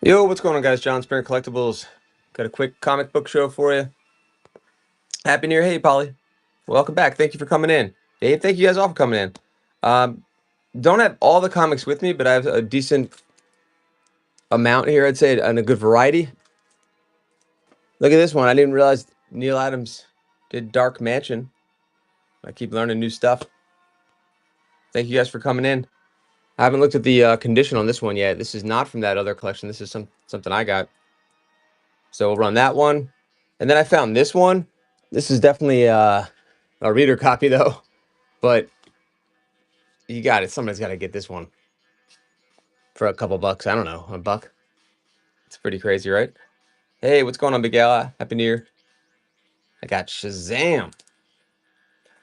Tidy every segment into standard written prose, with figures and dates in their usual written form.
Yo, what's going on, guys? John Springer Collectibles. Got a quick comic book show for you. Happy New Year. Hey, Polly. Welcome back. Thank you for coming in. Dave, thank you guys all for coming in. Don't have all the comics with me, but I have a decent amount here, I'd say, and a good variety. Look at this one. I didn't realize Neil Adams did Dark Mansion. I keep learning new stuff. Thank you guys for coming in. I haven't looked at the condition on this one yet. This is not from that other collection. This is something I got. So we'll run that one. And then I found this one. This is definitely a reader copy, though. But you got it. Somebody's got to get this one for a couple bucks. I don't know, a buck. It's pretty crazy, right? Hey, what's going on, Big Al? Happy New Year. I got Shazam.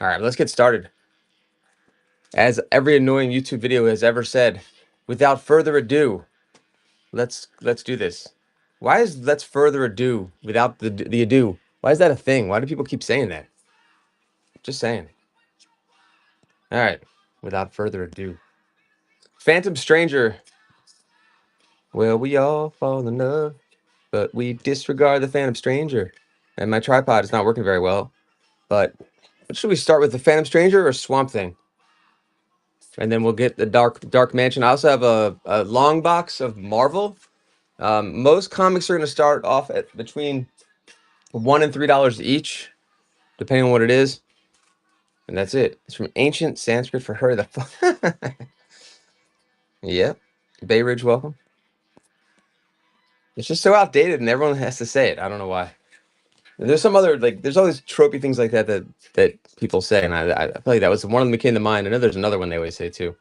All right, let's get started. As every annoying YouTube video has ever said, without further ado, let's do this. Why is let's further ado without the ado? Why is that a thing? Why do people keep saying that? Just saying. All right, without further ado. Phantom Stranger. Well, we all fall in love, but we disregard the Phantom Stranger. And my tripod is not working very well. But should we start with the Phantom Stranger or Swamp Thing? And then we'll get the Dark Mansion. I also have a long box of Marvel. Most comics are going to start off at between $1 and $3 each, depending on what it is. And that's it. It's from Ancient Sanskrit for her. Yep. Bay Ridge, welcome. It's just so outdated, and everyone has to say it. I don't know why. There's some other, like, there's all these tropey things like that that people say, and I feel like that was one of them that came to mind. I know there's another one they always say too,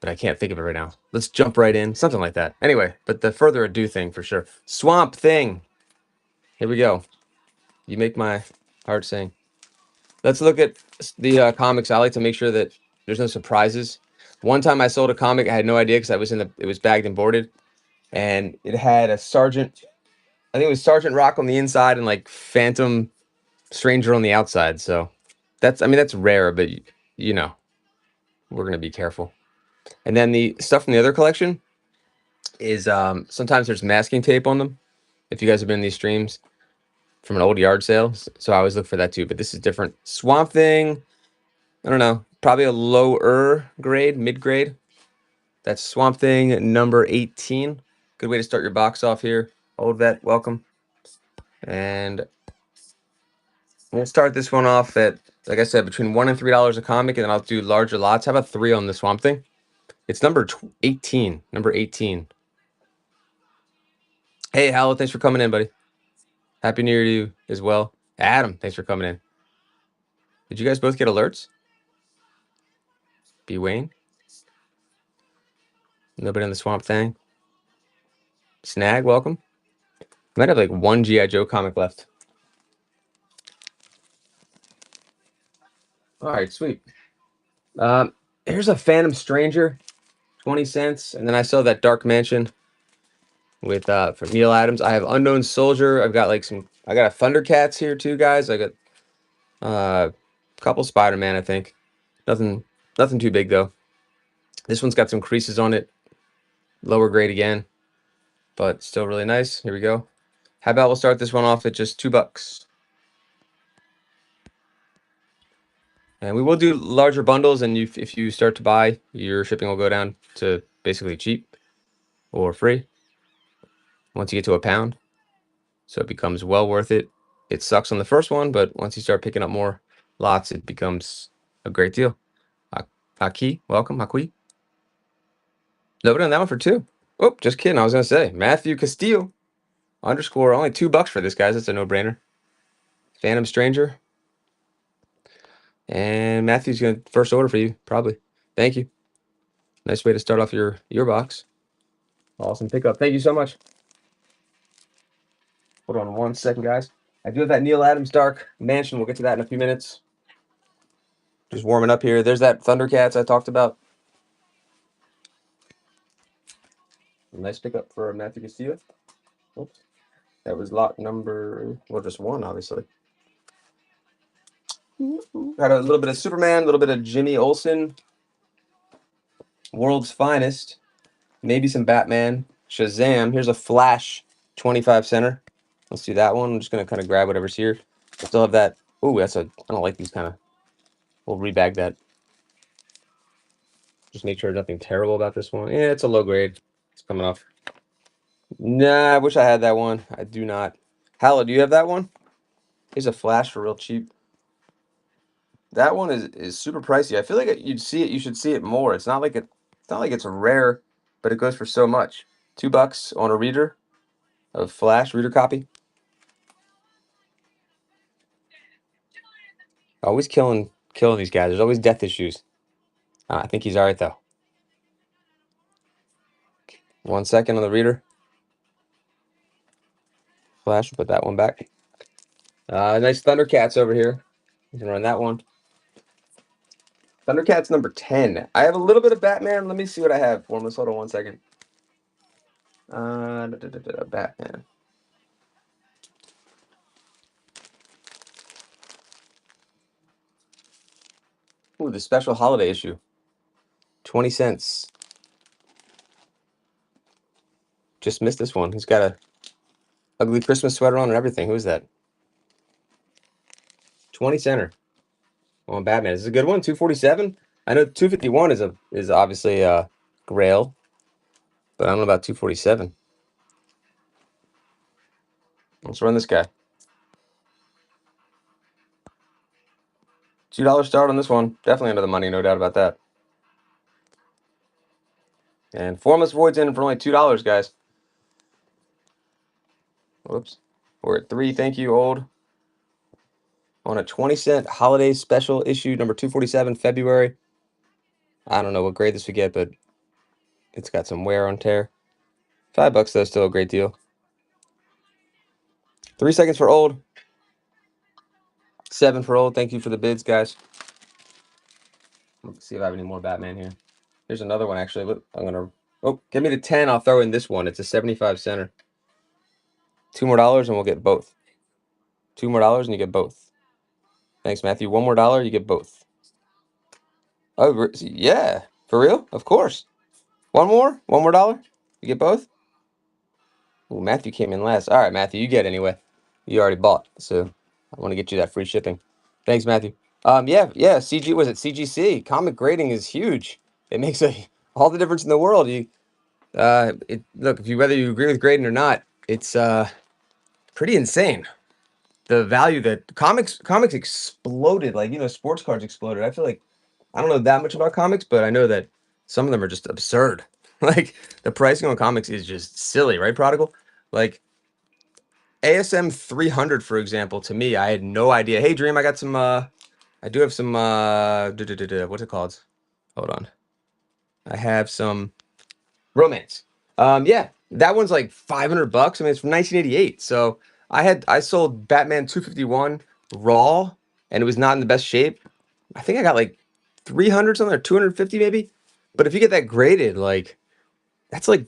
but I can't think of it right now. Let's jump right in, something like that. Anyway, but the further ado thing for sure. Swamp Thing. Here we go. You make my heart sing. Let's look at the comics. I like to make sure that there's no surprises. One time I sold a comic, I had no idea because I was it was bagged and boarded, and it had a Sergeant. I think it was Sergeant Rock on the inside and like Phantom Stranger on the outside. So that's, I mean, that's rare, but you know, we're going to be careful. And then the stuff from the other collection is sometimes there's masking tape on them. If you guys have been in these streams from an old yard sale. So I always look for that too, but this is different. Swamp Thing, I don't know, probably a lower grade, mid-grade. That's Swamp Thing number 18. Good way to start your box off here. Old Vet, welcome. And we'll start this one off at, like I said, between $1 and $3 a comic, and then I'll do larger lots. How about 3 on the Swamp Thing? It's number 18. Number 18. Hey, Hal, thanks for coming in, buddy. Happy New Year to you as well. Adam, thanks for coming in. Did you guys both get alerts? B. Wayne? Nobody on the Swamp Thing? Snag, welcome. Might have like one G.I. Joe comic left. All right, sweet. Here's a Phantom Stranger, 20 cents. And then I saw that Dark Mansion with from Neil Adams. I have Unknown Soldier. I've got like I got a Thundercats here too, guys. I got a couple Spider-Man, I think. Nothing too big though. This one's got some creases on it. Lower grade again, but still really nice. Here we go. How about we'll start this one off at just $2. And we will do larger bundles, and if you start to buy, your shipping will go down to basically cheap or free once you get to a pound. So it becomes well worth it. It sucks on the first one, but once you start picking up more lots, it becomes a great deal. Aki, welcome, Aki. Nobody on that one for 2. Oh, just kidding. I was going to say, Matthew Castillo, _ only $2 for this, guys. That's a no-brainer. Phantom Stranger. And Matthew's going to first order for you, probably. Thank you. Nice way to start off your box. Awesome pickup. Thank you so much. Hold on one second, guys. I do have that Neil Adams Dark Mansion. We'll get to that in a few minutes. Just warming up here. There's that Thundercats I talked about. Nice pickup for Matthew Castillo. Oops. That was lot number, well, just 1, obviously. Got a little bit of Superman, a little bit of Jimmy Olsen. World's Finest. Maybe some Batman. Shazam. Here's a Flash 25 center. Let's do that one. I'm just going to kind of grab whatever's here. I still have that. Ooh, I don't like these kind of. We'll rebag that. Just make sure nothing terrible about this one. Yeah, it's a low grade. It's coming off. Nah, I wish I had that one. I do not. Halla, do you have that one? Here's a Flash for real cheap. That one is super pricey. I feel like you'd see it. You should see it more. It's not like it's rare, but it goes for so much. $2 on a reader of Flash reader copy. Always killing these guys. There's always death issues. I think he's all right though. 1 second on the reader. Flash. Put that one back. Nice Thundercats over here. You can run that one. Thundercats number 10. I have a little bit of Batman. Let me see what I have for him. Let's hold on 1 second. Batman. Ooh, the special holiday issue. 20 cents. Just missed this one. He's got a ugly Christmas sweater on and everything. Who is that? 20 center. On Batman. This is a good one. 247. I know 251 is obviously a grail, but I don't know about 247. Let's run this guy. $2 start on this one. Definitely under the money, no doubt about that. And Formless Void's in for only $2, guys. Whoops. We're at 3. Thank you, old. On a 20-cent holiday special issue, number 247, February. I don't know what grade this would get, but it's got some wear on tear. $5 though, still a great deal. 3 seconds for old. 7 for old. Thank you for the bids, guys. Let's see if I have any more Batman here. Here's another one, actually. Look, I'm going to... Oh, give me the 10. I'll throw in this one. It's a 75 center. $2 more and we'll get both. $2 more and you get both. Thanks, Matthew. $1 more, you get both. Oh, yeah. For real? Of course. $1 more? $1 more? You get both? Ooh, Matthew came in last. All right, Matthew, you get it anyway. You already bought, so I want to get you that free shipping. Thanks, Matthew. Yeah. CG was it CGC? Comic grading is huge. It makes all the difference in the world. Look, whether you agree with grading or not, it's pretty insane. The value that comics exploded, like sports cards exploded. I feel like I don't know that much about comics, but I know that some of them are just absurd. Like the pricing on comics is just silly, right, Prodigal? Like ASM 300, for example, to me, I had no idea. Hey, Dream, I got some. I do have some. What's it called? Hold on. I have some Romance. Yeah, that one's like $500. I mean, it's from 1988. So I sold Batman 251 raw, and it was not in the best shape. I think I got like 300 something or 250 maybe. But if you get that graded, like that's like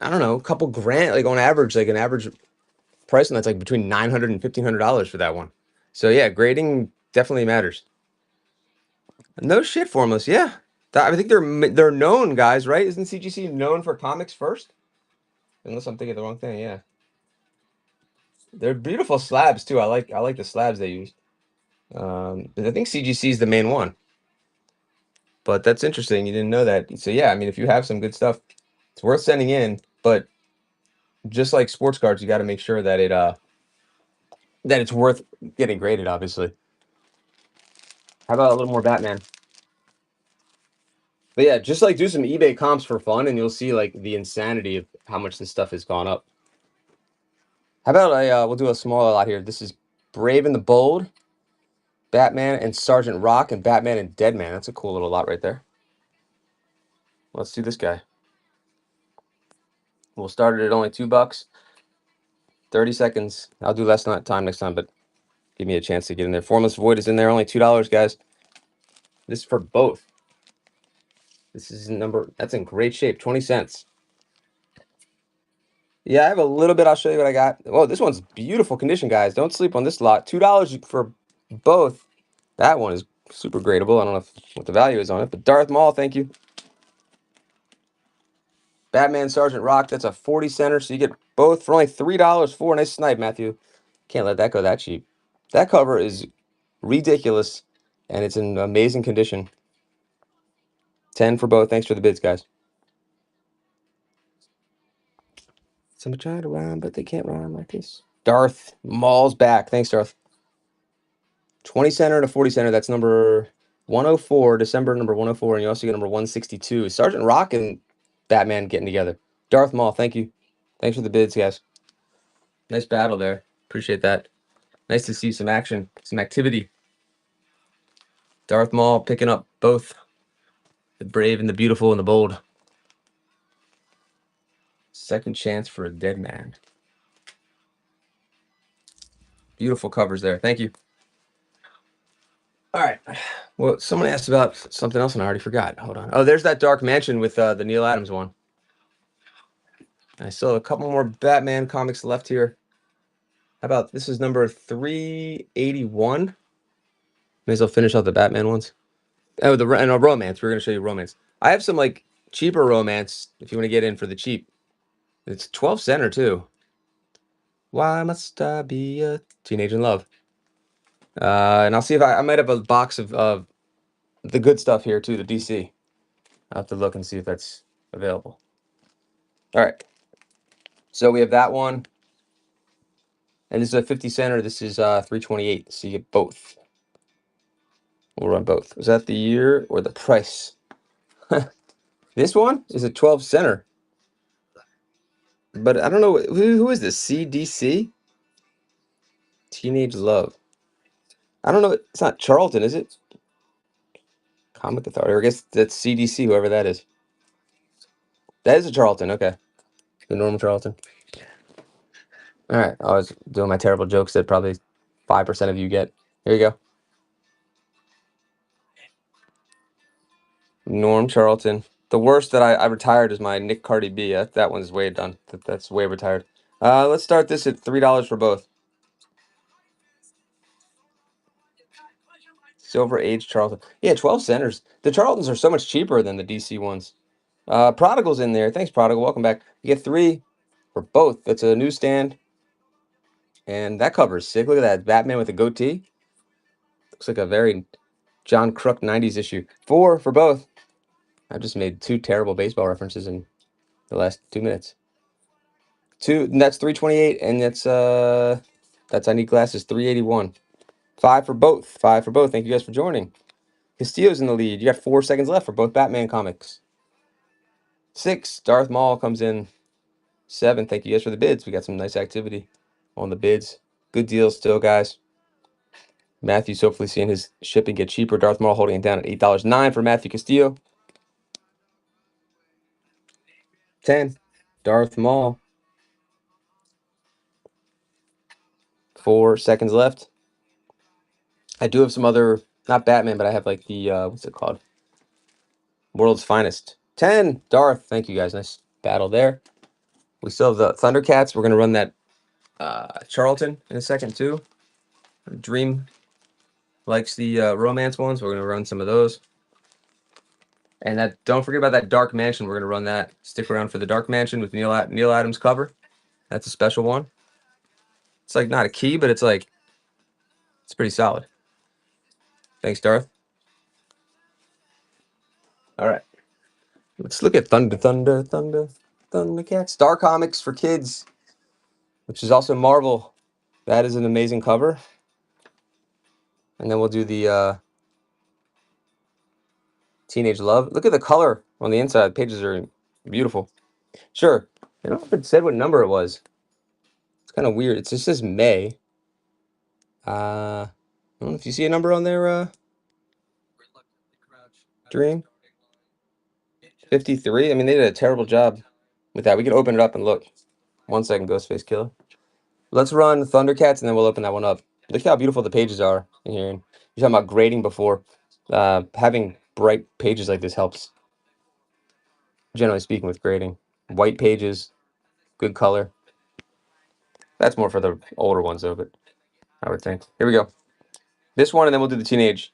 I don't know, a couple grand, like on average, like an average price, and that's like between $900 and $1,500 for that one. So yeah, grading definitely matters. No shit, Formless. Yeah, I think they're known guys, right? Isn't CGC known for comics first? Unless I'm thinking the wrong thing. Yeah, they're beautiful slabs too. I like the slabs they use. I think CGC is the main one. But that's interesting. You didn't know that. So yeah, I mean, if you have some good stuff, it's worth sending in. But just like sports cards, you got to make sure that it's worth getting graded. Obviously. How about a little more Batman? But yeah, just like do some eBay comps for fun, and you'll see like the insanity of how much this stuff has gone up. How about we'll do a smaller lot here. This is Brave and the Bold, Batman and Sergeant Rock, and Batman and Deadman. That's a cool little lot right there. Let's do this guy. We'll start it at only $2. 30 seconds. I'll do less time next time, but give me a chance to get in there. Formless Void is in there. Only $2, guys. This is for both. This is that's in great shape. 20 cents. Yeah, I have a little bit. I'll show you what I got. Oh, this one's beautiful condition, guys. Don't sleep on this lot. $2 for both. That one is super gradable. I don't know what the value is on it, but Darth Maul, thank you. Batman Sergeant Rock. That's a 40 center, so you get both for only $3 for a nice snipe, Matthew. Can't let that go that cheap. That cover is ridiculous, and it's in amazing condition. 10 for both. Thanks for the bids, guys. Somebody trying to rhyme, but they can't rhyme like this. Darth Maul's back. Thanks, Darth. 20 center and a 40 center. That's number 104, December number 104, and you also get number 162. Sergeant Rock and Batman getting together. Darth Maul, thank you. Thanks for the bids, guys. Nice battle there. Appreciate that. Nice to see some action, some activity. Darth Maul picking up both the brave and the beautiful and the bold. Second chance for a dead man. Beautiful covers there. Thank you. All right. Well, someone asked about something else and I already forgot. Hold on. Oh, there's that Dark Mansion with the Neil Adams one. I still have a couple more Batman comics left here. How about this is number 381. May as well finish out the Batman ones. Oh, and a romance. We're going to show you romance. I have some like cheaper romance if you want to get in for the cheap. It's 12 center too. Why must I be a teenage in love? And I'll see if I might have a box of the good stuff here too, the DC. I'll have to look and see if that's available. All right. So we have that one. And this is a 50 center. This is 328. So you get both. We'll run both. Was that the year or the price? This one is a 12 center. But I don't know. Who is this? CDC? Teenage Love. I don't know. It's not Charlton, is it? Comic Authority. Or I guess that's CDC, whoever that is. That is a Charlton. Okay. The normal Charlton. All right. I was doing my terrible jokes that probably 5% of you get. Here you go. Norm Charlton. The worst that I retired is my Nick Cardi B. That one's way done. That's way retired. Let's start this at $3 for both. Silver Age Charlton. Yeah, 12 centers. The Charltons are so much cheaper than the DC ones. Prodigal's in there. Thanks, Prodigal. Welcome back. You get 3 for both. That's a newsstand. And that cover is sick. Look at that. Batman with a goatee. Looks like a very John Crook 90s issue. 4 for both. I just made 2 terrible baseball references in the last 2 minutes. 2, and that's 328, and that's I Need Glasses 381. 5 for both. 5 for both. Thank you guys for joining. Castillo's in the lead. You got 4 seconds left for both Batman comics. 6, Darth Maul comes in. 7, thank you guys for the bids. We got some nice activity on the bids. Good deals still, guys. Matthew's hopefully seeing his shipping get cheaper. Darth Maul holding it down at $8. 9 for Matthew Castillo. 10, Darth Maul. 4 seconds left. I do have some other, not Batman, but I have like the, what's it called? World's Finest. 10, Darth. Thank you guys. Nice battle there. We still have the Thundercats. We're going to run that Charlton in a second too. Dream likes the romance ones. We're going to run some of those. And that, don't forget about that Dark Mansion. We're going to run that. Stick around for the Dark Mansion with Neil Adams cover. That's a special one. It's like not a key, but it's like, it's pretty solid. Thanks, Darth. All right. Let's look at Thundercats. Star Comics for kids, which is also Marvel. That is an amazing cover. And then we'll do the Teenage Love. Look at the color on the inside. Pages are beautiful. Sure. I don't know if it said what number it was. It's kind of weird. It just says May. I don't know if you see a number on there, Dream. 53. I mean, they did a terrible job with that. We can open it up and look. 1 second, Ghostface Killer. Let's run Thundercats, and then we'll open that one up. Look how beautiful the pages are in here. You're talking about grading before. Having bright pages like this helps, generally speaking, with grading. White pages, good color. That's more for the older ones, though, but I would think. Here we go. This one, and then we'll do the teenage.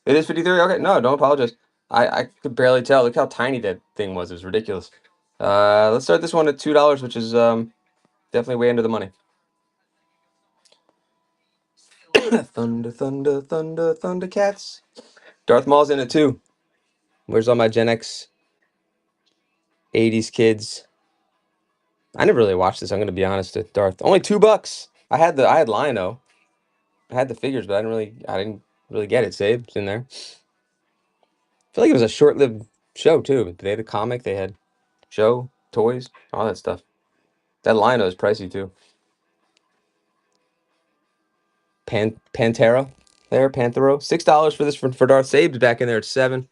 It is 53? Okay, no, don't apologize. I could barely tell. Look how tiny that thing was. It was ridiculous. Let's start this one at $2, which is definitely way under the money. Thunder, thunder, thunder, Thundercats. Darth Maul's in it too. Where's all my Gen X 80s kids? I never really watched this. I'm gonna be honest with Darth. Only $2. I had Lion-O. I had the figures, but I didn't really get it. Save it's in there. I feel like it was a short-lived show too. They had a comic. They had show, toys, all that stuff. That Lion-O is pricey too. Pantera there, Panthero. $6 for this for Darth. Saved back in there at 7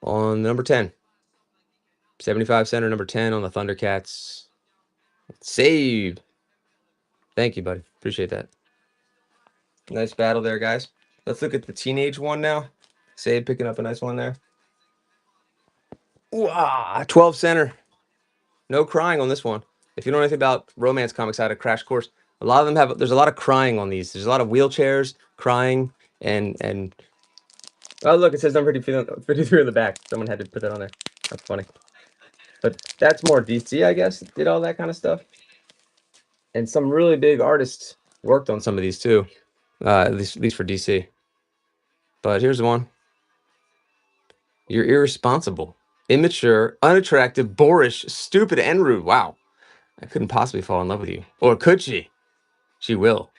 on number 10. 75 center number 10 on the Thundercats. Saved. Thank you, buddy. Appreciate that. Nice battle there, guys. Let's look at the teenage one now. Save picking up a nice one there. Ooh, 12 center. No crying on this one. If you know anything about romance comics, I had a crash course. A lot of them have. There's a lot of crying on these. There's a lot of wheelchairs, crying, and. Oh, look, it says number 53 on the back. Someone had to put that on there. That's funny. But that's more DC, I guess. Did all that kind of stuff. And some really big artists worked on some of these too. At least for DC. But here's one. You're irresponsible, immature, unattractive, boorish, stupid, and rude. Wow. I couldn't possibly fall in love with you. Or could she? She will.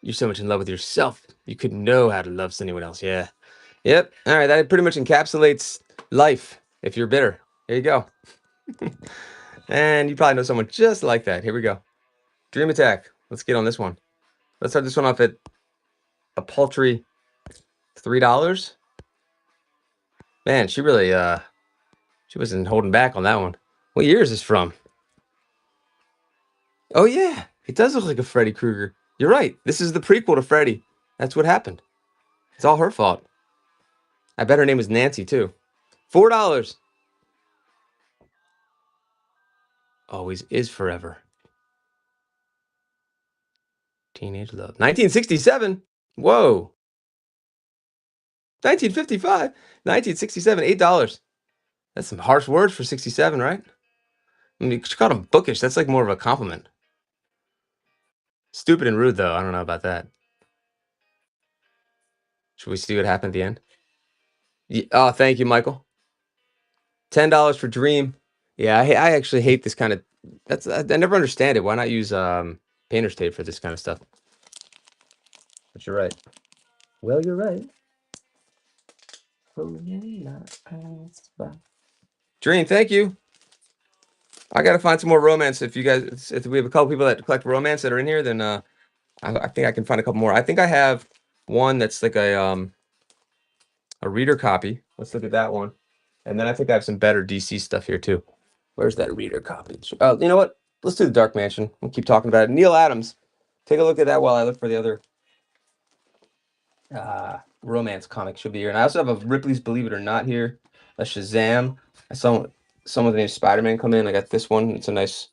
You're so much in love with yourself, you couldn't know how to love anyone else. Yeah. Yep. All right. That pretty much encapsulates life if you're bitter. Here you go. And you probably know someone just like that. Here we go. Dream Attack. Let's get on this one. Let's start this one off at a paltry $3. Man, she really she wasn't holding back on that one. What year is this from? Oh yeah, it does look like a Freddy Krueger. You're right. This is the prequel to Freddy. That's what happened. It's all her fault. I bet her name was Nancy too. $4. Always is forever. Teenage Love. 1967. Whoa. 1955. 1967. $8. That's some harsh words for 67, right? I mean, she called him bookish. That's like more of a compliment. Stupid and rude, though. I don't know about that. Should we see what happened at the end? Yeah, oh, thank you, Michael. $10 for Dream. Yeah, I actually hate this kind of. I never understand it. Why not use painter's tape for this kind of stuff? But you're right. Well, you're right. Dream, thank you. I gotta find some more romance. If you guys, if we have a couple people that collect romance that are in here, then I think I can find a couple more. I think I have one that's like a reader copy. Let's look at that one. And then I think I have some better DC stuff here too. Where's that reader copy? You know what? Let's do the Dark Mansion. We'll keep talking about it. Neil Adams. Take a look at that while I look for the other romance comic should be here. And I also have a Ripley's Believe It or Not here. A Shazam. I saw someone named Spider-Man come in. I got this one. It's a nice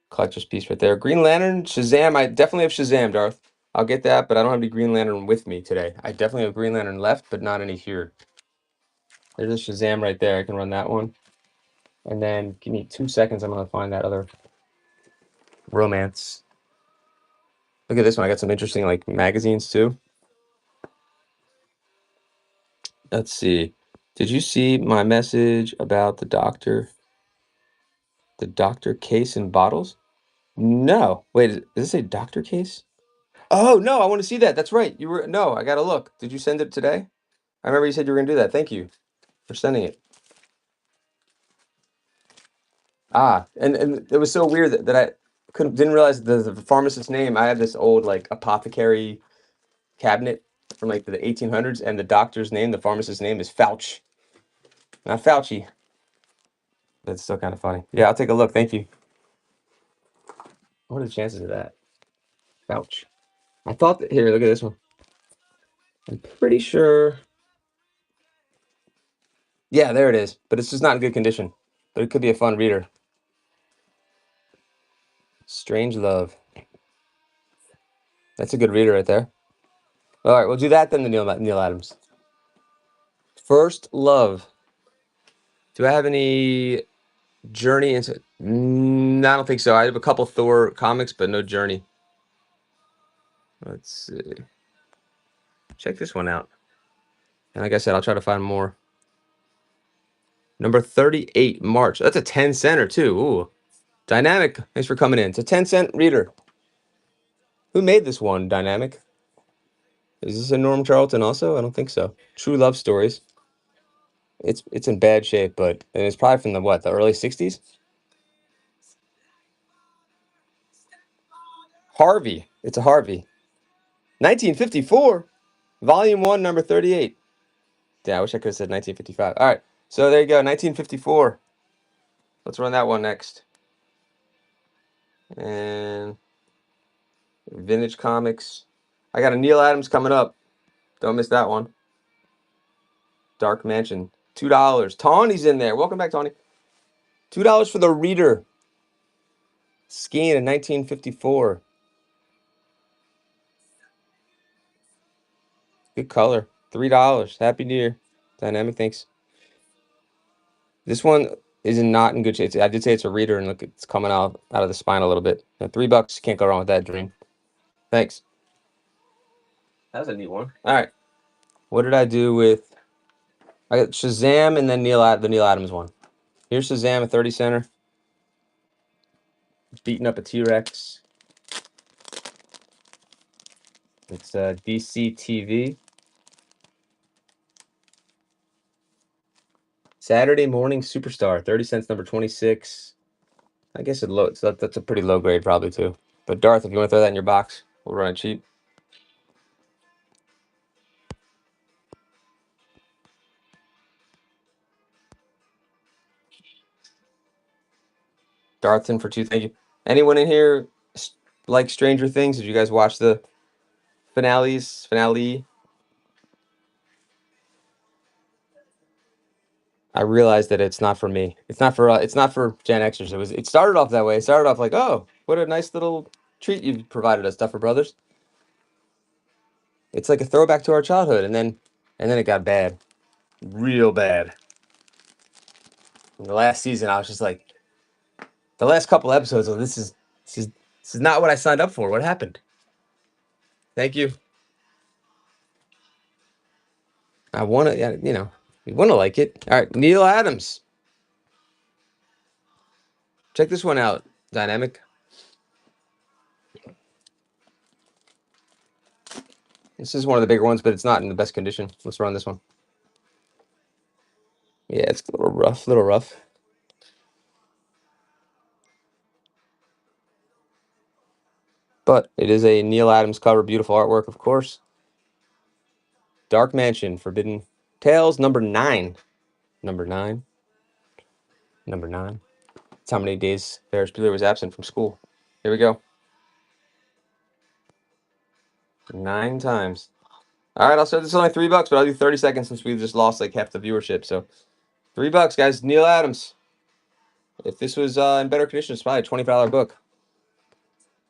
collector's piece right there. Green Lantern, Shazam. I definitely have Shazam, Darth. I'll get that, but I don't have any Green Lantern with me today. I definitely have Green Lantern left, but not any here. There's a Shazam right there. I can run that one. And then give me 2 seconds. I'm going to find that other romance. Look at this one. I got some interesting like magazines too. Let's see. Did you see my message about the doctor? The doctor case and bottles? No. Wait, does it say doctor case? Oh, no, I want to see that. That's right. No, I got to look. Did you send it today? I remember you said you were going to do that. Thank you for sending it. And it was so weird that I didn't realize the pharmacist's name. I have this old like apothecary cabinet from like the 1800s, and the doctor's name, the pharmacist's name is Fauch. Not Fauci. That's still kind of funny. Yeah, I'll take a look. Thank you. What are the chances of that? Fauch. I thought that, here, look at this one. I'm pretty sure. Yeah, there it is. But it's just not in good condition. But it could be a fun reader. Strange Love. That's a good reader right there. All right, we'll do that then, the Neil Adams. First Love. Do I have any Journey into? I don't think so. I have a couple Thor comics, but no Journey. Let's see. Check this one out. And like I said, I'll try to find more. Number 38, March. That's a 10-center too. Ooh. Dynamic. Thanks for coming in. It's a 10-cent reader. Who made this one, Dynamic? Is this a Norm Charlton also? I don't think so. True Love Stories. It's in bad shape, but it's probably from the early 60s? Harvey. It's a Harvey. 1954. Volume 1, number 38. Yeah, I wish I could have said 1955. All right. So there you go, 1954. Let's run that one next. And Vintage Comics. I got a Neil Adams coming up. Don't miss that one. Dark Mansion. $2. Tawny's in there. Welcome back, Tawny. $2 for the Reader. Skiing in 1954. Good color. $3. Happy New Year. Dynamic, thanks. This one is not in good shape. I did say it's a Reader, and look, it's coming out of the spine a little bit. $3. Can't go wrong with that, Dream. Thanks. That was a neat one. All right. What did I do with? I got Shazam and then the Neil Adams one. Here's Shazam, a 30-center. Beating up a T-Rex. It's DC TV. Saturday Morning Superstar, 30 cents, number 26. I guess that's a pretty low grade probably too. But Darth, if you want to throw that in your box, we'll run it cheap. Darthin for 2, thank you. Anyone in here like Stranger Things? Did you guys watch the finale? I realized that it's not for me. It's not for Gen Xers. It started off that way. It started off like, oh, what a nice little treat you've provided us, Duffer Brothers. It's like a throwback to our childhood, and then it got bad, real bad. In the last season, I was just like, the last couple episodes, oh, this is not what I signed up for. What happened? Thank you. I want to, you want to like it. All right, Neil Adams. Check this one out, Dynamic. This is one of the bigger ones, but it's not in the best condition. Let's run this one. Yeah, it's a little rough. But it is a Neil Adams cover, beautiful artwork, of course. Dark Mansion, Forbidden Tales, number 9. Number 9. Number 9. That's how many days Ferris Bueller was absent from school. Here we go. 9 times. All right, I'll start this only $3, but I'll do 30 seconds since we just lost like half the viewership. So $3, guys. Neil Adams. If this was in better condition, it's probably a $25 book.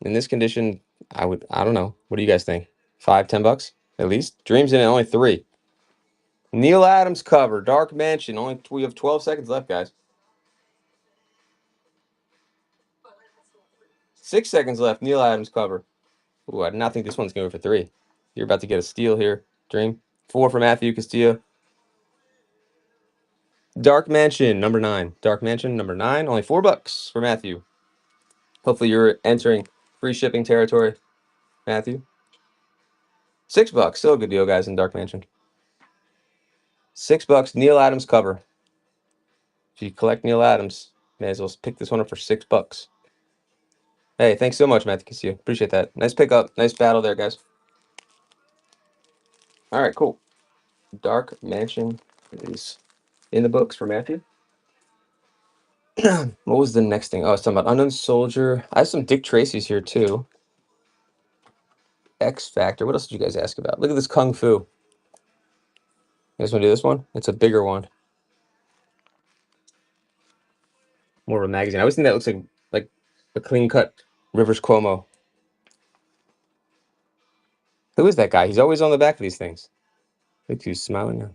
In this condition, I don't know. What do you guys think? $5, $10 at least? Dreams in it, only 3. Neil Adams cover, Dark Mansion. We have 12 seconds left, guys. 6 seconds left. Neil Adams cover. Ooh, I did not think this one's going for 3. You're about to get a steal here, Dream. 4 for Matthew Castillo. Dark Mansion, number 9. Dark Mansion, number 9. Only $4 for Matthew. Hopefully you're entering free shipping territory, Matthew. $6. Still a good deal, guys, in Dark Mansion. $6. Neil Adams cover. If you collect Neil Adams, may as well pick this one up for $6. Hey, thanks so much, Matthew Castillo. Appreciate that. Nice pickup. Nice battle there, guys. All right, cool. Dark Mansion is in the books for Matthew. What was the next thing? Oh, I was talking about Unknown Soldier. I have some Dick Tracy's here, too. X Factor. What else did you guys ask about? Look at this Kung Fu. You guys want to do this one? It's a bigger one. More of a magazine. I always think that looks like a clean-cut Rivers Cuomo. Who is that guy? He's always on the back of these things. Look, he's smiling now.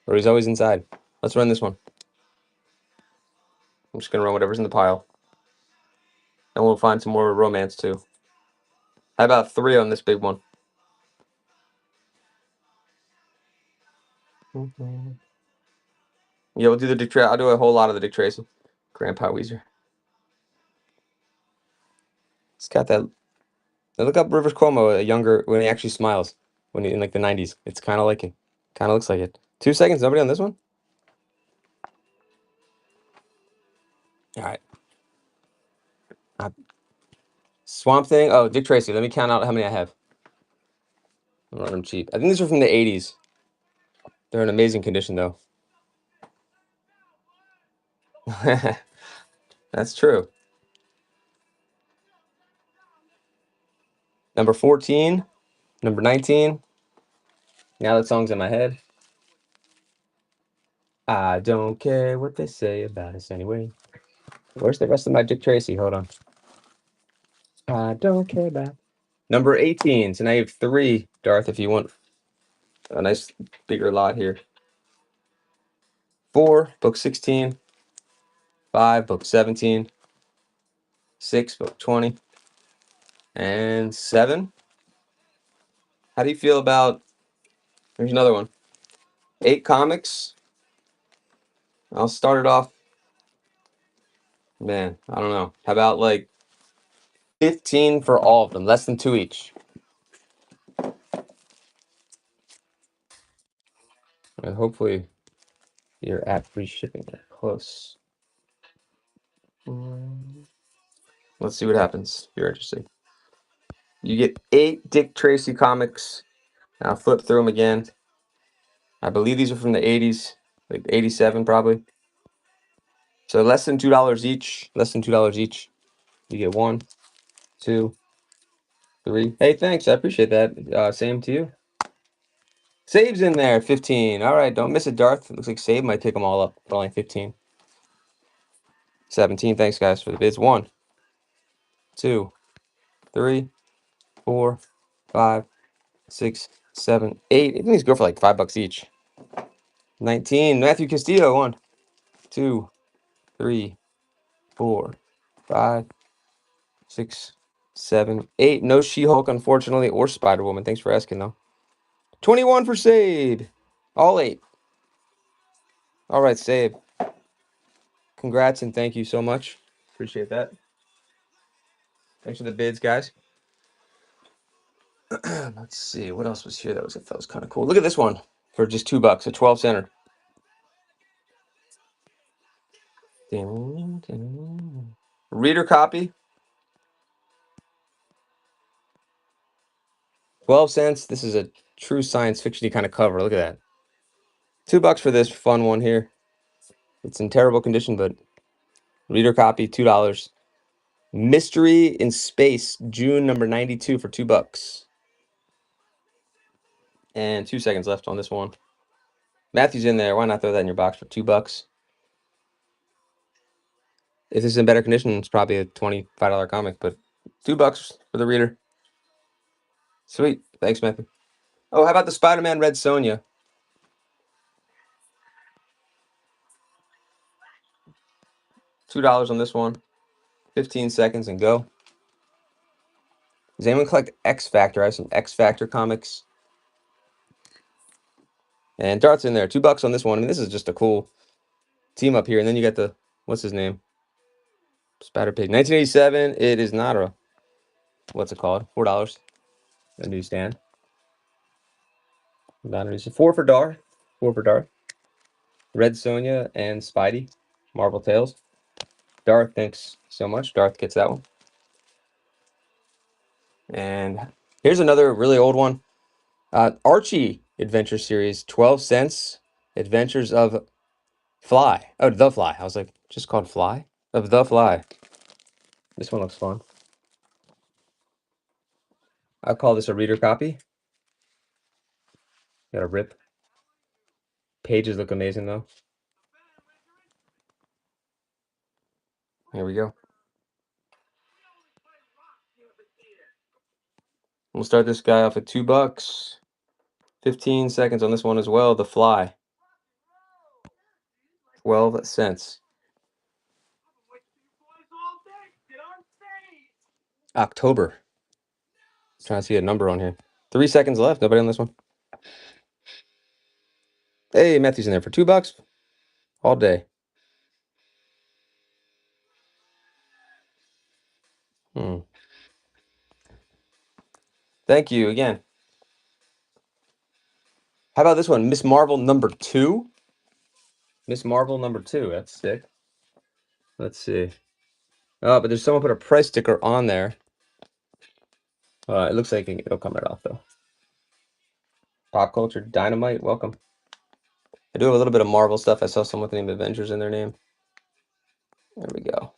Or he's always inside. Let's run this one. I'm just gonna run whatever's in the pile. And we'll find some more romance too. How about 3 on this big one? Yeah, we'll do the Dick Tracy. I'll do a whole lot of the Dick Tracy. Grandpa Weezer. It's got that. Now look up Rivers Cuomo, a younger, when he actually smiles, when he in like the 90s. It's kind of like it. Kind of looks like it. 2 seconds. Nobody on this one. All right. Swamp Thing. Oh, Dick Tracy. Let me count out how many I have. I'm running them cheap. I think these are from the 80s. They're in amazing condition though. That's true. Number 14. Number 19. Now that song's in my head. I don't care what they say about us anyway. Where's the rest of my Dick Tracy? Hold on. I don't care about. Number 18. So now you have 3, Darth, if you want a nice bigger lot here. 4, book 16. 5, book 17. 6, book 20. And 7. How do you feel about. Here's another one. 8 comics. I'll start it off. Man, I don't know. How about like 15 for all of them? Less than 2 each. And hopefully you're at free shipping. Close. Let's see what happens. If you're interested. You get 8 Dick Tracy comics. I'll flip through them again. I believe these are from the 80s, like 87 probably. So less than $2 each. Less than $2 each. You get 1, 2, 3. Hey, thanks. I appreciate that. Same to you. Save's in there. 15. All right, don't miss it, Darth. It looks like Save might pick them all up for only 15. 17. Thanks, guys, for the bids. 1, 2, 3, 4, 5, 6, 7, 8. I think these go for like $5 each. 19. Matthew Castillo. 1, 2, 3, 4, 5, 6, 7, 8. No She-Hulk, unfortunately, or Spider-Woman. Thanks for asking, though. 21 for Sade. All 8. All right, Sade. Congrats and thank you so much. Appreciate that. Thanks for the bids, guys. Let's see. What else was here that was kind of cool? Look at this one for just $2, a 12 center. Reader copy. 12 cents. This is a true science fiction kind of cover. Look at that. $2 for this fun one here. It's in terrible condition, but reader copy, $2. Mystery in Space, June number 92 for $2. And 2 seconds left on this one. Matthew's in there. Why not throw that in your box for $2? If this is in better condition, it's probably a $25 comic, but $2 for the reader. Sweet. Thanks, Matthew. Oh, how about the Spider-Man Red Sonja? $2 on this one. 15 seconds and go. Does anyone collect X Factor? I have some X Factor comics. And Dart's in there. $2 on this one. I mean, this is just a cool team up here. And then you got the, what's his name? Spider Pig. 1987. It is not a, what's it called? $4. A newsstand. Not a newsstand. 4 for Darth. 4 for Darth. Red Sonja and Spidey. Marvel Tales. Darth, thanks so much. Darth gets that one. And here's another really old one. Archie Adventure Series, 12 cents. Adventures of Fly. Oh, The Fly. I was like, just called Fly? Of The Fly. This one looks fun. I'll call this a reader copy. Got a rip. Pages look amazing, though. Here we go. We'll start this guy off at $2. 15 seconds on this one as well. The Fly. 12 cents. October. Trying to see a number on here. 3 seconds left. Nobody on this one. Hey, Matthew's in there for $2 all day. Thank you again. How about this one? Miss Marvel number 2. Miss Marvel number 2. That's sick. Let's see. Oh, but there's someone put a price sticker on there. It looks like it'll come right off though. Pop Culture Dynamite, welcome. I do have a little bit of Marvel stuff. I saw someone with the name Avengers in their name. There we go.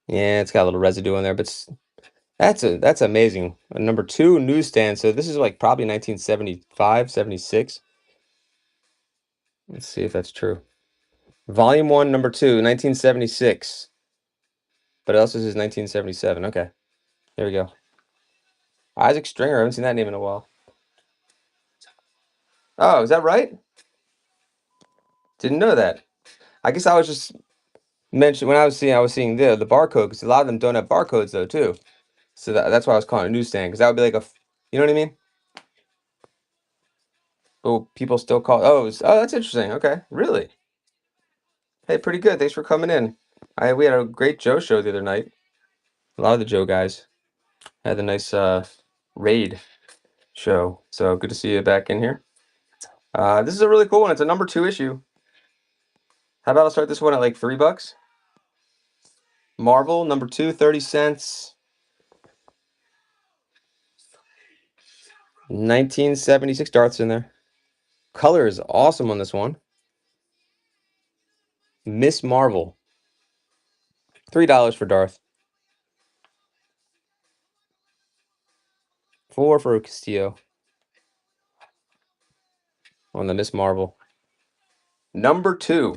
Yeah, it's got a little residue on there, but that's amazing. A number 2 newsstand. So this is like probably 1975, 76. Let's see if that's true. Volume 1, number 2, 1976. But it also says 1977. Okay. There we go. Isaac Stringer. I haven't seen that name in a while. Oh, is that right? Didn't know that. I guess I was just mentioning when I was seeing the barcode, because a lot of them don't have barcodes though too. So that's why I was calling it a newsstand, because that would be like you know what I mean? But people still call oh that's interesting. Okay, really? Hey, pretty good. Thanks for coming in. We had a great Joe show the other night. A lot of the Joe guys had a nice raid show. So good to see you back in here. This is a really cool one. It's a number 2 issue. How about I'll start this one at like $3? Marvel number 2, 30 cents. 1976. Darth's in there. Color is awesome on this one. Miss Marvel. $3 for Darth. 4 for Castillo on the Miss Marvel. Number 2.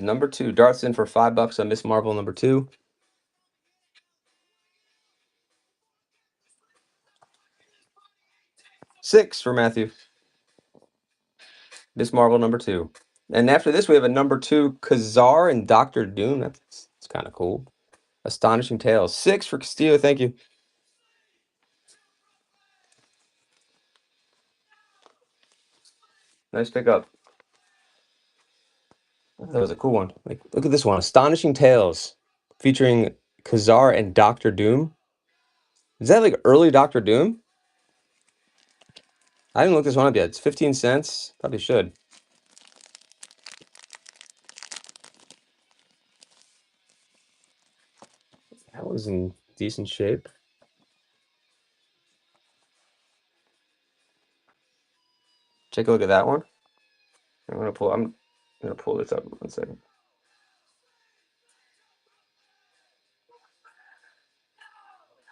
Number 2. Darth's in for $5 on Miss Marvel number 2. $6 for Matthew. Miss Marvel number 2. And after this, we have a number 2, Kazar and Doctor Doom. That's kind of cool. Astonishing Tales. 6 for Castillo. Thank you. Nice pickup. That was a cool one. Like, look at this one. Astonishing Tales featuring Kazar and Doctor Doom. Is that like early Doctor Doom? I didn't look this one up yet. It's 15 cents. Probably should. That was in decent shape. Take a look at that one. I'm gonna pull this up 1 second.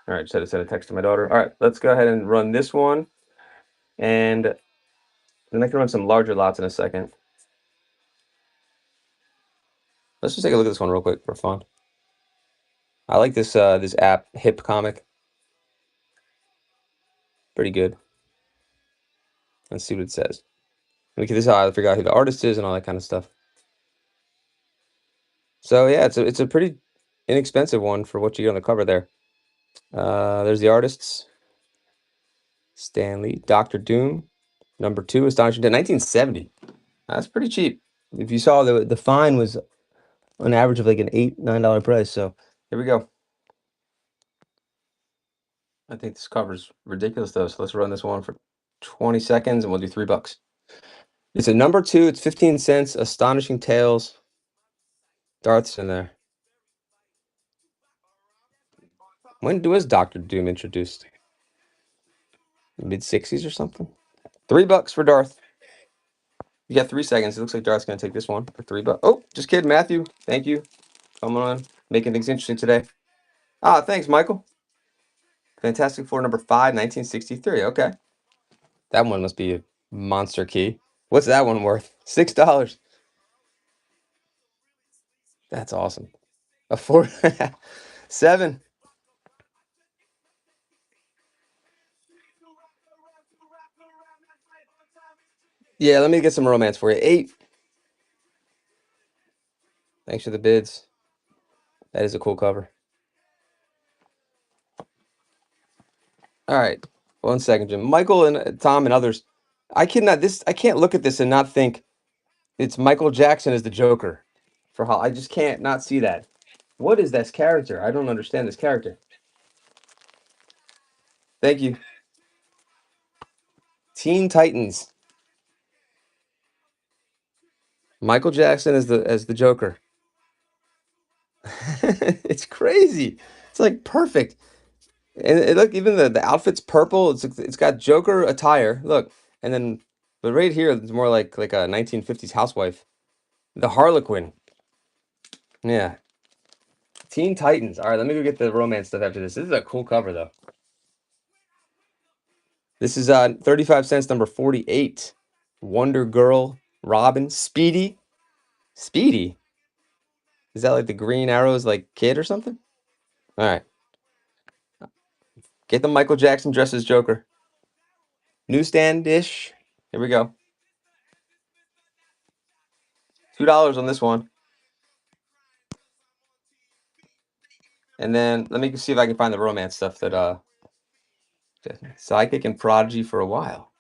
All right, just had to send a text to my daughter. All right, let's go ahead and run this one, and then I can run some larger lots in a second. Let's just take a look at this one real quick for fun. I like this this app, Hip Comic. Pretty good. Let's see what it says. This is how I figure out who the artist is and all that kind of stuff. So yeah, it's a pretty inexpensive one for what you get on the cover there. There's the artists. Stan Lee, Doctor Doom, number 2, Astonishing Tales, 1970. That's pretty cheap. If you saw the fine was an average of like an $8-9 price. So here we go. I think this cover's ridiculous though. So let's run this one for 20 seconds and we'll do $3. It's a number 2. It's 15 cents. Astonishing Tales. Darth's in there. When was Doctor Doom introduced? Mid-60s or something? $3 for Darth. You got 3 seconds. It looks like Darth's gonna take this one for $3. Oh, just kidding, Matthew. Thank you. Coming on, making things interesting today. Thanks, Michael. Fantastic Four number 5, 1963. Okay. That one must be a monster key. What's that one worth? $6. That's awesome. A 4 7. Yeah, let me get some romance for you. 8. Thanks for the bids. That is a cool cover. All right. 1 second, Jim. Michael and Tom and others. I can't look at this and not think it's Michael Jackson as the Joker. I just can't not see that. What is this character? I don't understand this character. Thank you. Teen Titans. Michael Jackson as the Joker. It's crazy. It's like perfect. And look, even the outfit's purple. It's got Joker attire. Look, and then but right here it's more like a 1950s housewife. The Harlequin. Yeah. Teen Titans. All right, let me go get the romance stuff after this. This is a cool cover though. This is 35 cents number 48. Wonder Girl, Robin, Speedy. Speedy? Is that like the Green Arrow's like kid or something? All right. Get the Michael Jackson dress as Joker. Newsstand-ish. Here we go. $2 on this one. And then let me see if I can find the romance stuff that Psychic and Prodigy for a while.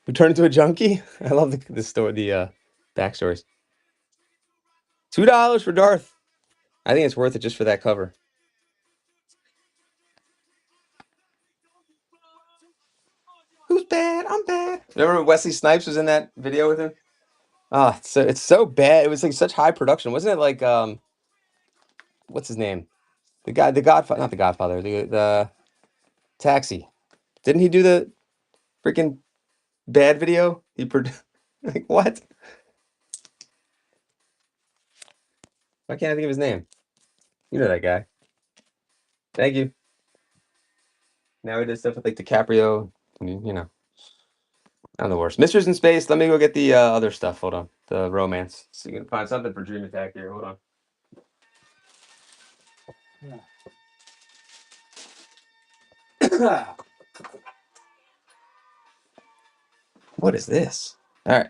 We turned into a junkie? I love the story, the backstories. $2 for Darth. I think it's worth it just for that cover. Who's bad? I'm bad. Remember when Wesley Snipes was in that video with him? Ah, it's so bad. It was like such high production, wasn't it? Like what's his name? The guy, the Godfather, not the Godfather, the Taxi. Didn't he do the freaking bad video? He like what? Why can't I think of his name? You know that guy. Thank you. Now he does stuff with like DiCaprio. You know, I'm the worst. Misters in Space. Let me go get the other stuff. Hold on. The romance. So you can find something for Dream Attack here. Hold on. What is this? All right.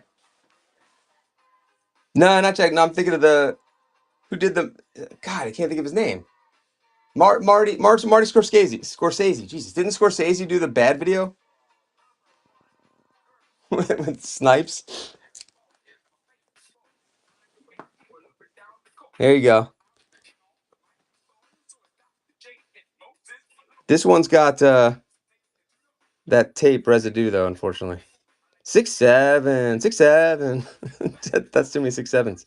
No, not Jack. No, I'm thinking of the who did the. God, I can't think of his name. Marty Scorsese. Scorsese. Jesus, didn't Scorsese do the bad video with Snipes? There you go. This one's got that tape residue though, unfortunately. 6-7, 6-7. That's too many 6-7s.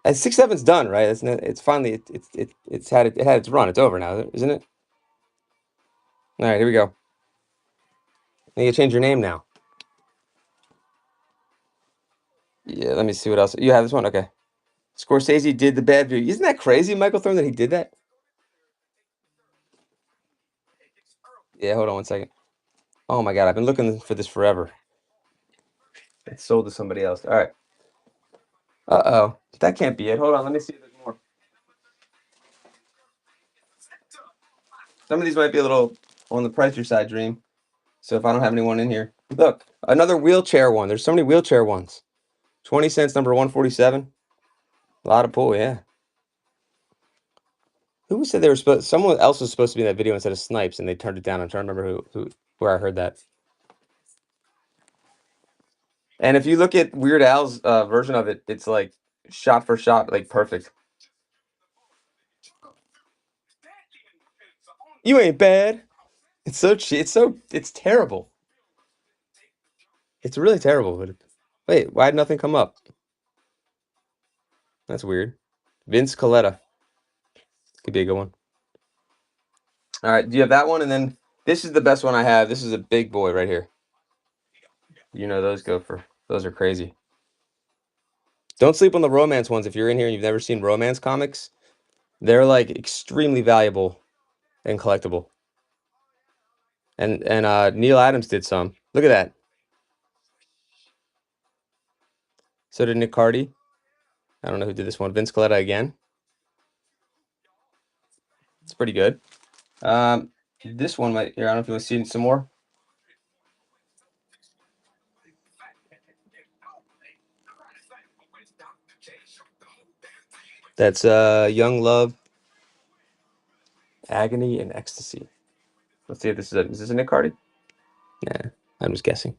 And 6-7's done, right? It's finally it's had it had its run. It's over now, isn't it? All right, here we go. You can change your name now. Yeah, let me see what else. You have this one? Okay. Scorsese did the bad view. Isn't that crazy, Michael Thorne, that he did that? Yeah, hold on 1 second. Oh my God, I've been looking for this forever. It's sold to somebody else. All right. Uh-oh. That can't be it. Hold on, let me see if there's more. Some of these might be a little on the pricier side, Dream. So if I don't have anyone in here. Look, another wheelchair one. There's so many wheelchair ones. 20 cents, number 147. A lot of pull, yeah. Who said they were supposed? Someone else was supposed to be in that video instead of Snipes, and they turned it down. I'm trying to remember where I heard that. And if you look at Weird Al's version of it, it's like shot for shot, like perfect. You ain't bad. It's so cheap. It's terrible. It's really terrible. But wait, why did nothing come up? That's weird. Vince Coletta could be a good one. All right, do you have that one? And then this is the best one I have. This is a big boy right here. You know those are crazy. Don't sleep on the romance ones. If you're in here and you've never seen romance comics, they're like extremely valuable and collectible. And Neil Adams did some. Look at that. So did Nick Cardy. I don't know who did this one. Vince Coletta again. It's pretty good. This one might here. I don't know if you want to see some more. That's Young Love, Agony, and Ecstasy. Let's see if this is this a Nick Cardy? Nah, I'm just guessing.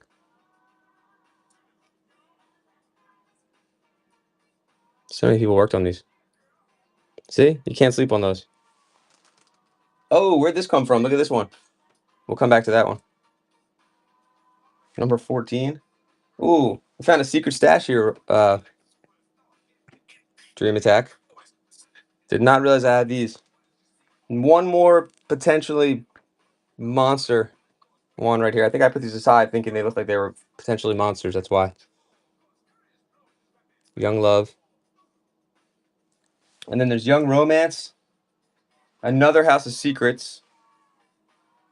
So many people worked on these. See? You can't sleep on those. Oh, where'd this come from? Look at this one. We'll come back to that one. Number 14. Ooh, I found a secret stash here. Dream Attack. Did not realize I had these. One more potentially monster one right here. I think I put these aside thinking they looked like they were potentially monsters. That's why. Young Love. And then there's Young Romance. Another House of Secrets.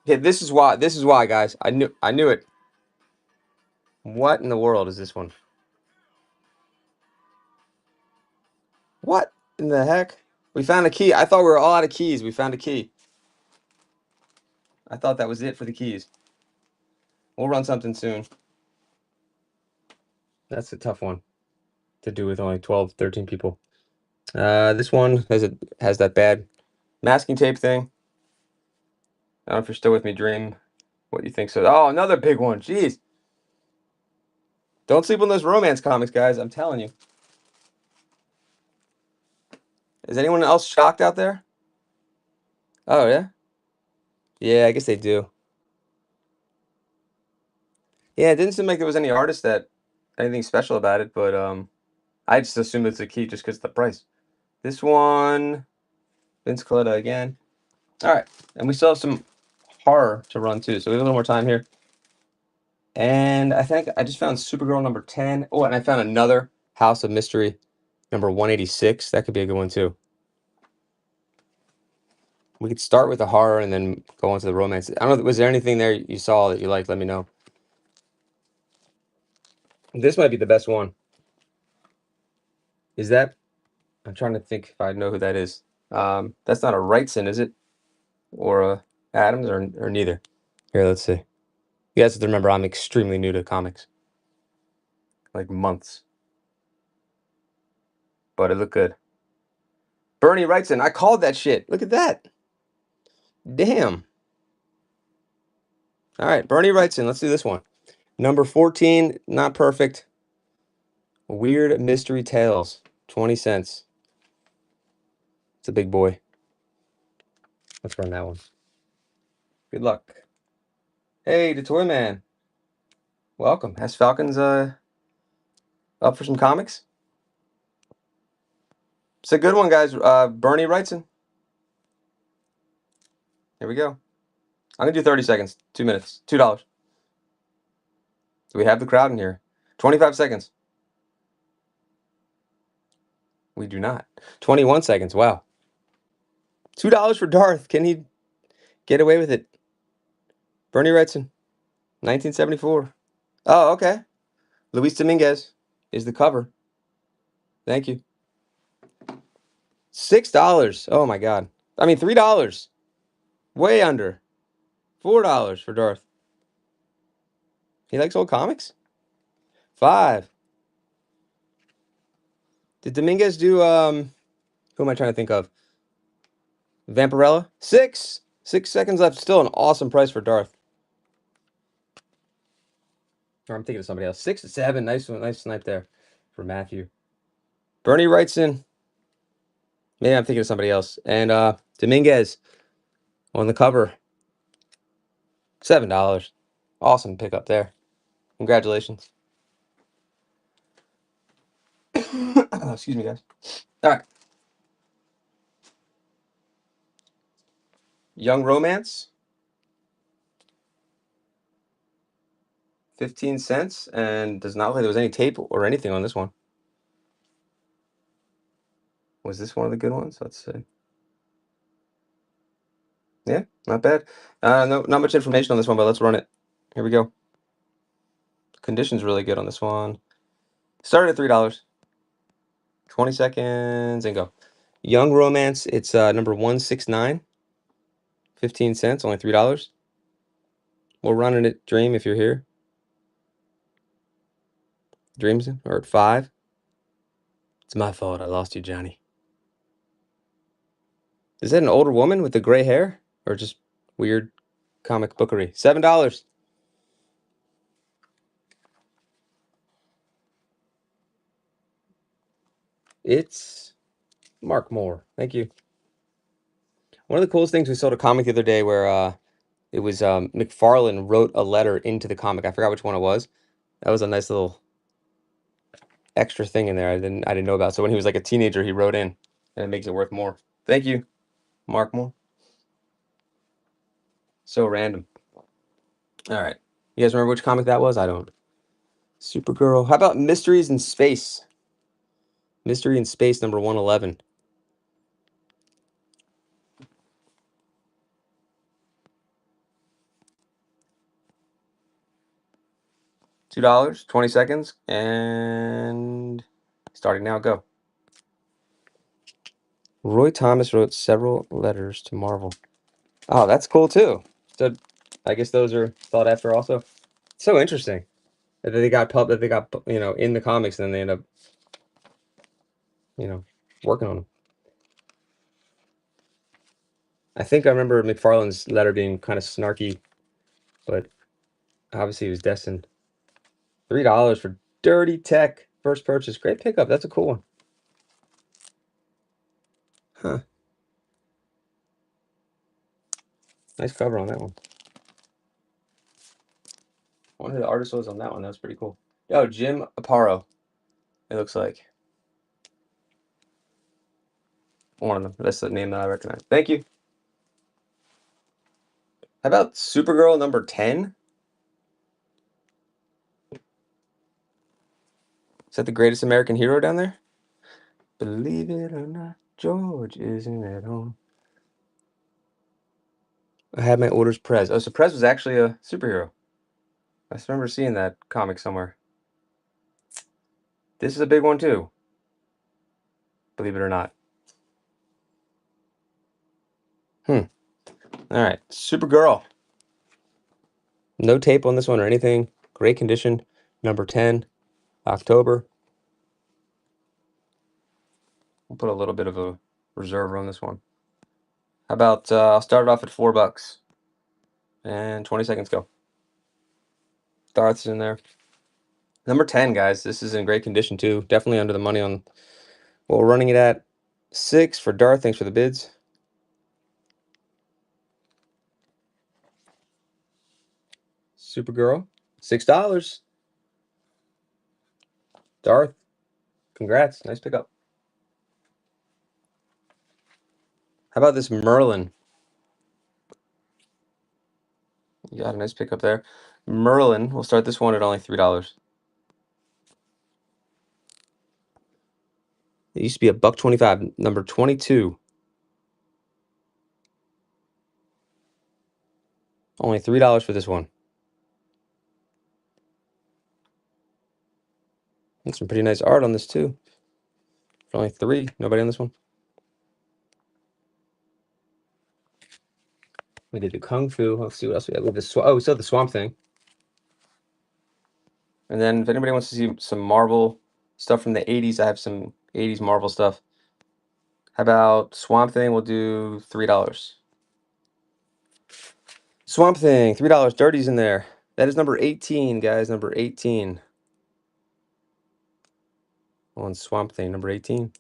Yeah, this is why, guys. I knew it. What in the world is this one? What in the heck? We found a key. I thought we were all out of keys. We found a key. I thought that was it for the keys. We'll run something soon. That's a tough one to do with only 12, 13 people. This one has that bad masking tape thing. I don't know if you're still with me, Dream. What do you think? So, oh, another big one. Jeez. Don't sleep on those romance comics, guys. I'm telling you. Is anyone else shocked out there? Oh, yeah? Yeah, I guess they do. Yeah, it didn't seem like there was any artist that anything special about it, but I just assumed it's a key just because of the price. This one, Vince Coletta again. All right, and we still have some horror to run too, so we have a little more time here. And I think I just found Supergirl number 10. Oh, and I found another House of Mystery number 186. That could be a good one too. We could start with the horror and then go on to the romance. I don't know, was there anything there you saw that you liked? Let me know. This might be the best one. Is that? I'm trying to think if I know who that is. That's not a Wrightson, is it? Or a Adams, or neither? Here, let's see. You guys have to remember I'm extremely new to comics. Like months. But it looked good. Bernie Wrightson. I called that shit. Look at that. Damn. All right, Bernie Wrightson. Let's do this one. Number 14, not perfect. Weird Mystery Tales. 20 cents. It's a big boy. Let's run that one. Good luck. Hey, the Toy Man. Welcome. Has Falcons up for some comics? It's a good one, guys. Bernie Wrightson. Here we go. I'm gonna do 30 seconds. 2 minutes. $2. Do we have the crowd in here? 25 seconds. We do not. 21 seconds. Wow. $2 for Darth. Can he get away with it? Bernie Wrightson, 1974. Oh, okay. Luis Dominguez is the cover. Thank you. $6. Oh my God. I mean, $3. Way under. $4 for Darth. He likes old comics? 5. Did Dominguez do who am I trying to think of? Vampirella? 6. 6 seconds left. Still an awesome price for Darth. Or I'm thinking of somebody else. 6 to 7. Nice one. Nice snipe there for Matthew. Bernie Wrightson. Maybe I'm thinking of somebody else. And Dominguez on the cover. $7. Awesome pickup there. Congratulations. Excuse me, guys. All right. Young Romance. 15 cents. And does not look like there was any tape or anything on this one. Was this one of the good ones? Let's see. Yeah, not bad. Not much information on this one, but let's run it. Here we go. Condition's really good on this one. Started at $3. 20 seconds and go. Young Romance, it's number 169. 15 cents, only $3. We're running it, Dream, if you're here. Dreams, or at 5. It's my fault. I lost you, Johnny. Is that an older woman with the gray hair? Or just weird comic bookery? $7. It's Mark Moore. Thank you. One of the coolest things, we sold a comic the other day where it was McFarlane wrote a letter into the comic. I forgot which one it was. That was a nice little extra thing in there I didn't know about. So when he was like a teenager, he wrote in, and it makes it worth more. Thank you, Mark Moore. So random. All right. You guys remember which comic that was? I don't. Supergirl. How about Mysteries in Space? Mystery in Space number 111. $2, 20 seconds, and starting now. Go. Roy Thomas wrote several letters to Marvel. Oh, that's cool too. So I guess those are thought after also. So interesting that they got in the comics, and then they end up working on them. I think I remember McFarlane's letter being kind of snarky, but obviously he was destined. $3 for Dirty Tech. First purchase. Great pickup. That's a cool one. Huh. Nice cover on that one. I wonder who the artist was on that one. That was pretty cool. Yo, Jim Aparo. It looks like one of them. That's the name that I recognize. Thank you. How about Supergirl number 10? Is that the greatest American hero down there? Believe it or not, George isn't at home. I had my orders Prez. Oh, so Prez was actually a superhero. I just remember seeing that comic somewhere. This is a big one too. Believe it or not. All right, Supergirl. No tape on this one or anything. Great condition. Number 10, October. We'll put a little bit of a reserve on this one. How about I'll start it off at $4 and 20 seconds. Go. Darth's in there. Number 10, guys. This is in great condition too. Definitely under the money on what we're running it at. 6 for Darth. Thanks for the bids. Supergirl, $6. Darth, congrats. Nice pickup. How about this Merlin? You got a nice pickup there. Merlin, we'll start this one at only $3. It used to be $1.25. Number 22. Only $3 for this one. And some pretty nice art on this too. For only $3. Nobody on this one. We did the Kung Fu. Let's see what else we have. We still the Swamp Thing. And then if anybody wants to see some Marvel stuff from the 80s, I have some 80s Marvel stuff. How about Swamp Thing? We'll do $3. Swamp Thing, $3. Dirty's in there. That is number 18, guys. Number 18. On Swamp Thing, number 18.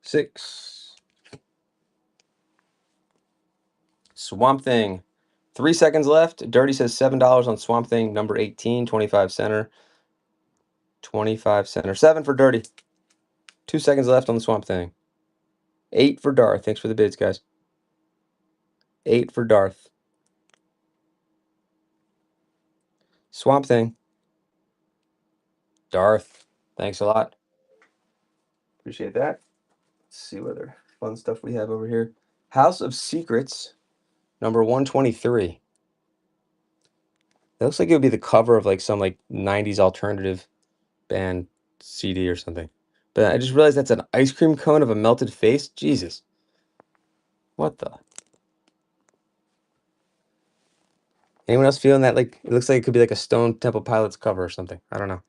6. Swamp Thing. 3 seconds left. Dirty says $7 on Swamp Thing, number 18, 25 center. 25 center. 7 for Dirty. 2 seconds left on the Swamp Thing. 8 for Darth. Thanks for the bids, guys. 8 for Darth. Swamp Thing. Darth. Thanks a lot. Appreciate that. Let's see what other fun stuff we have over here. House of Secrets, number 123. It looks like it would be the cover of like some like 90s alternative band CD or something. But I just realized that's an ice cream cone of a melted face. Jesus. What the? Anyone else feeling that? Like, it looks like it could be like a Stone Temple Pilots cover or something. I don't know.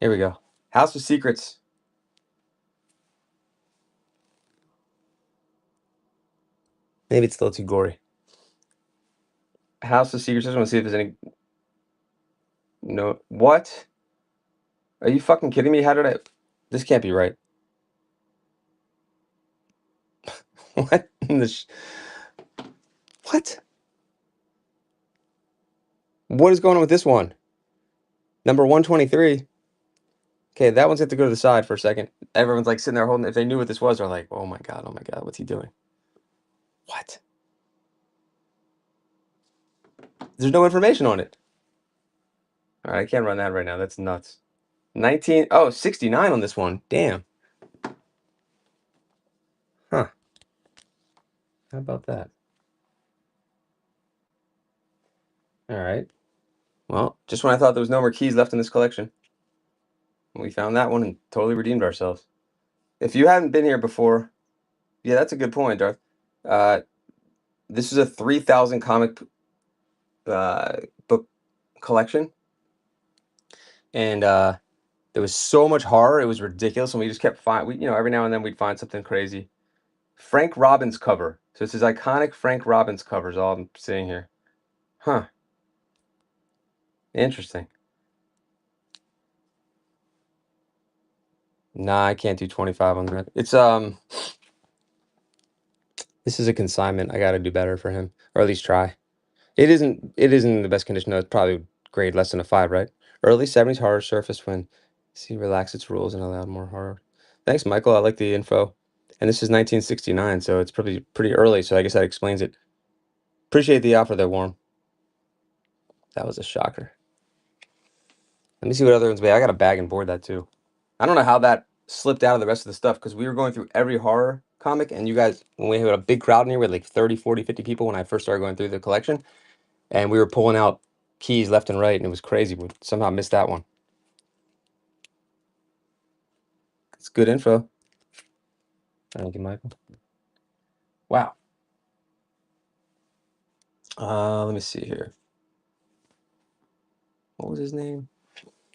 Here we go. House of Secrets. Maybe it's a little too gory. House of Secret System. Let's see if there's any. No. What? Are you fucking kidding me? How did I? This can't be right. What? What? What is going on with this one? Number 123. Okay, that one's got to go to the side for a second. Everyone's like sitting there holding. If they knew what this was, they're like, oh my god, what's he doing? What? There's no information on it. All right, I can't run that right now. That's nuts. 69 on this one. Damn. Huh. How about that? All right. Well, just when I thought there was no more keys left in this collection, we found that one and totally redeemed ourselves. If you haven't been here before, yeah, that's a good point, Darth. Uh, this is a 3,000 comic book collection, and there was so much horror, it was ridiculous, and we just kept every now and then we'd find something crazy. Frank Robbins cover. So it's his iconic Frank Robbins cover is all I'm seeing here. Huh. Interesting. Nah, I can't do 25 on that. It's this is a consignment. I gotta do better for him. Or at least try. It isn't in the best condition though. It's probably grade less than a 5, right? Early 70s horror surface when see relax its rules and allow more horror. Thanks, Michael. I like the info. And this is 1969, so it's probably pretty early, so I guess that explains it. Appreciate the offer there, Warm. That was a shocker. Let me see what other ones. I got a bag and board that too. I don't know how that slipped out of the rest of the stuff because we were going through every horror comic, and you guys, when we had a big crowd in here with like 30, 40, 50 people when I first started going through the collection, and we were pulling out keys left and right, and it was crazy. We somehow missed that one. It's good info. Thank you, Michael. Wow. Let me see here. What was his name?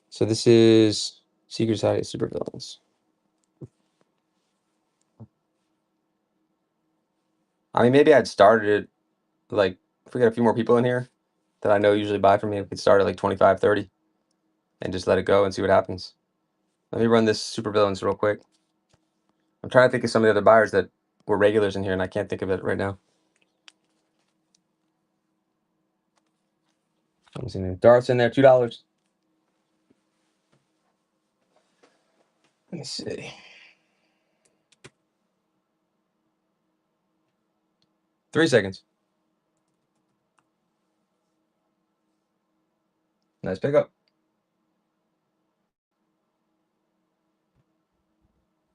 So this is Secret Society of Supervillains. I mean, maybe I'd started it, like, if we got a few more people in here that I know usually buy from me, we could start at like 25, 30 and just let it go and see what happens. Let me run this Supervillains real quick. I'm trying to think of some of the other buyers that were regulars in here, and I can't think of it right now. I'm seeing Darth's in there, $2. Let me see. Three seconds. Nice pickup.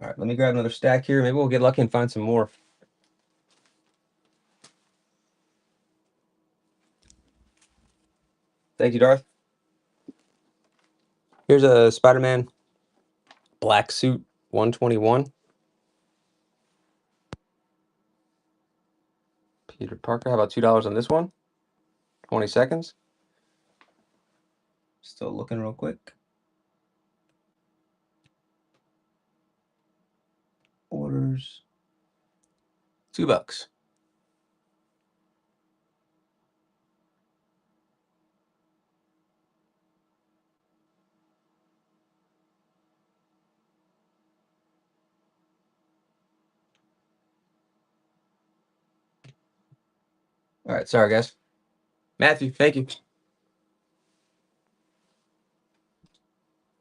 All right, let me grab another stack here. Maybe we'll get lucky and find some more. Thank you, Darth. Here's a Spider-Man black suit 121. Peter Parker. How about $2 on this one? 20 seconds. Still looking real quick. Orders. $2. All right, sorry guys. Matthew, thank you.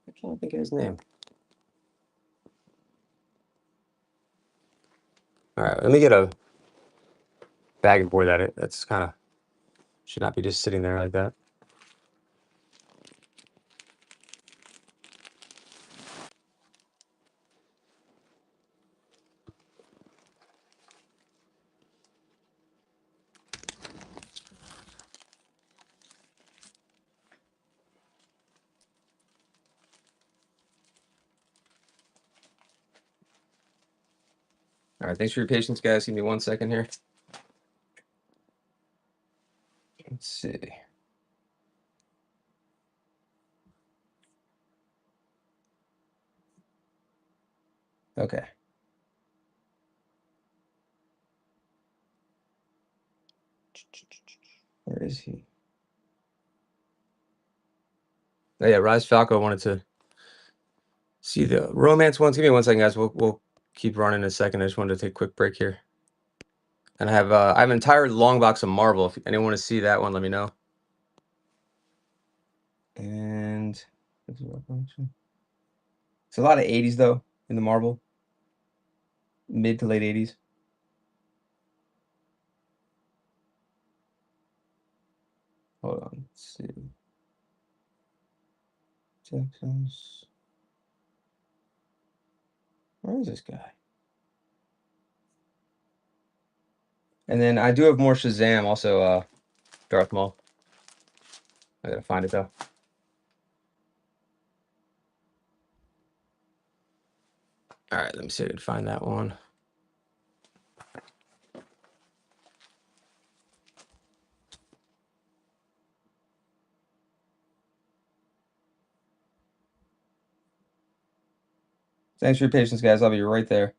I can't think of his name. All right, let me get a bag and board that. That's kind of should not be just sitting there like that. All right, thanks for your patience, guys. Give me 1 second here. Let's see. Okay. Where is he? Oh, yeah, Rise Falco wanted to see the romance ones. Give me 1 second, guys. We'll keep running in a second. I just wanted to take a quick break here. And I have an entire long box of Marvel. If anyone want to see that one, let me know. And it's a lot of 80s though in the Marvel. Mid to late 80s. Hold on, let's see. Texans. Where is this guy? And then I do have more Shazam, also Darth Maul. I gotta find it though. All right, let me see if I can find that one. Thanks for your patience, guys. I'll be right there.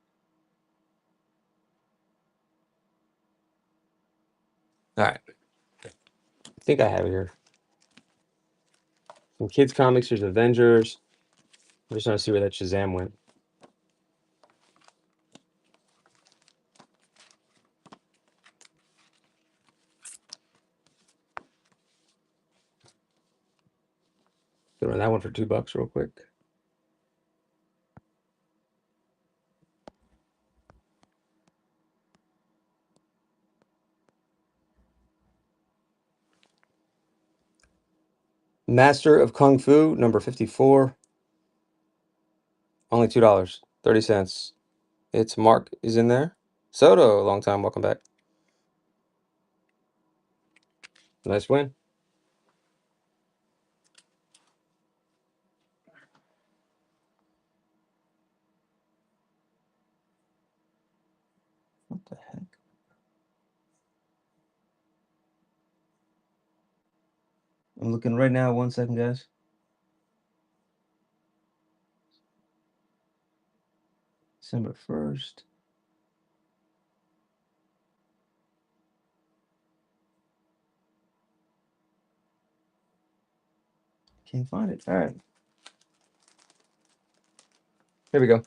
All right. I think I have it here. Some kids' comics. There's Avengers. I'm just trying to see where that Shazam went. Gonna run that one for $2 real quick. Master of Kung Fu, number 54. Only $2, 30 cents. It's Mark is in there. Soto, long time, welcome back. Nice win. What the heck? I'm looking right now. 1 second, guys. December 1st. Can't find it. All right. Here we go. I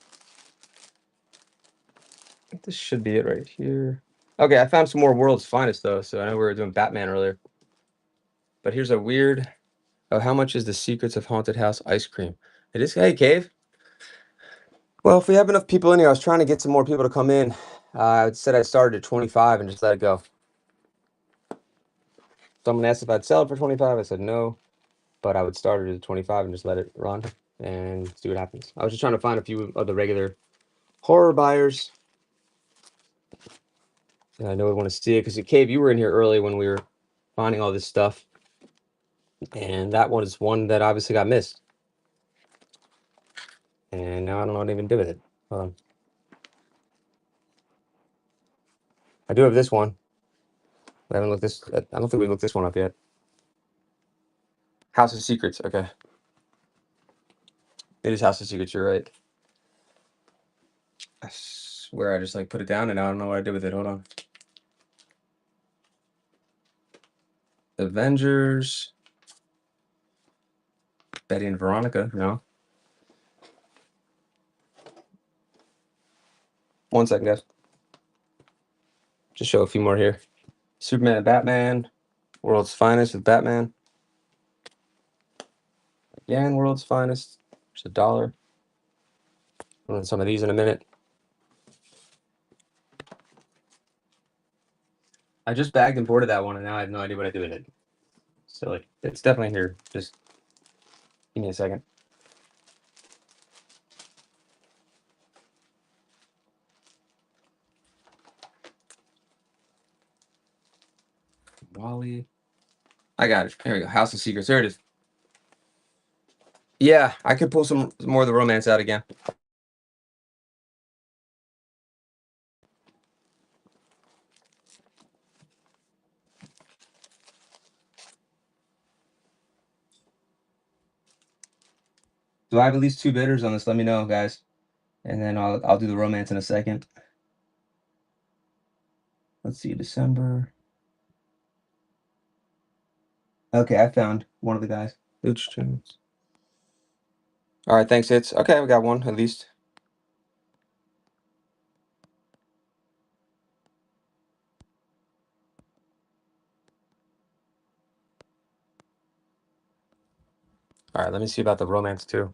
think this should be it right here. Okay, I found some more World's Finest, though, so I know we were doing Batman earlier. But here's a weird... Oh, how much is the Secrets of Haunted House ice cream? It is... Hey, Cave. Well, if we have enough people in here, I was trying to get some more people to come in. I said I started at 25 and just let it go. Someone asked if I'd sell it for 25. I said no, but I would start it at 25 and just let it run and see what happens. I was just trying to find a few of the regular horror buyers. And I know we want to see it because, Cave, you were in here early when we were finding all this stuff. And that one is one that obviously got missed. And now I don't know what to even do with it. I do have this one. I haven't looked this. I don't think we looked this one up yet. House of Secrets. Okay. It is House of Secrets. You're right. I swear I just like put it down and now I don't know what I did with it. Hold on. Avengers. Betty and Veronica. No. 1 second, guys. Just show a few more here. Superman and Batman. World's Finest with Batman. Again, World's Finest. It's $1. I'll run some of these in a minute. I just bagged and boarded that one, and now I have no idea what I do with it. Silly. It's definitely here. Just give me a second. Wally. I got it. Here we go. House of Secrets. There it is. Yeah, I could pull some more of the romance out again. Do I have at least 2 bidders on this? Let me know, guys. And then I'll do the romance in a second. Let's see, December. Okay, I found one of the guys. Luch Jones. All right, thanks, Hits. Okay, we got one at least. All right, let me see about the romance too.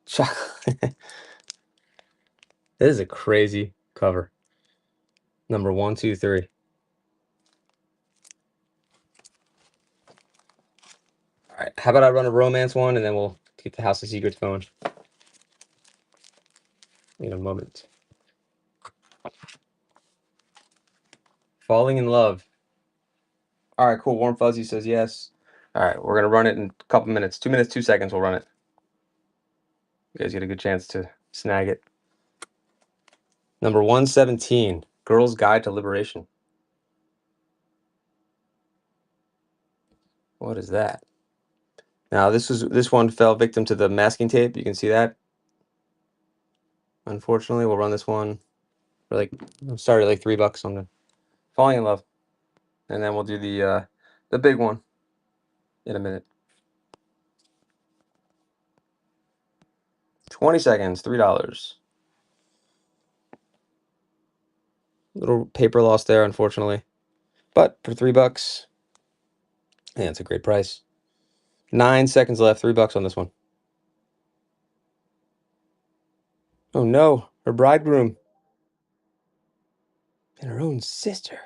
Chocolate. This is a crazy cover. Number 1, 2, 3. All right, how about I run a romance one and then we'll get the House of Secrets going in a moment. Falling in Love. All right, cool. Warm Fuzzy says yes. All right, we're gonna run it in a couple minutes. 2 minutes, 2 seconds. We'll run it. You guys get a good chance to snag it. Number 117, Girl's Guide to Liberation. What is that? Now this one fell victim to the masking tape. You can see that. Unfortunately, we'll run this one for like started like $3 on the Falling in Love, and then we'll do the big one in a minute. 20 seconds, $3. Little paper loss there, unfortunately, but for $3, yeah, it's a great price. 9 seconds left. $3 on this one. Oh no, her bridegroom and her own sister.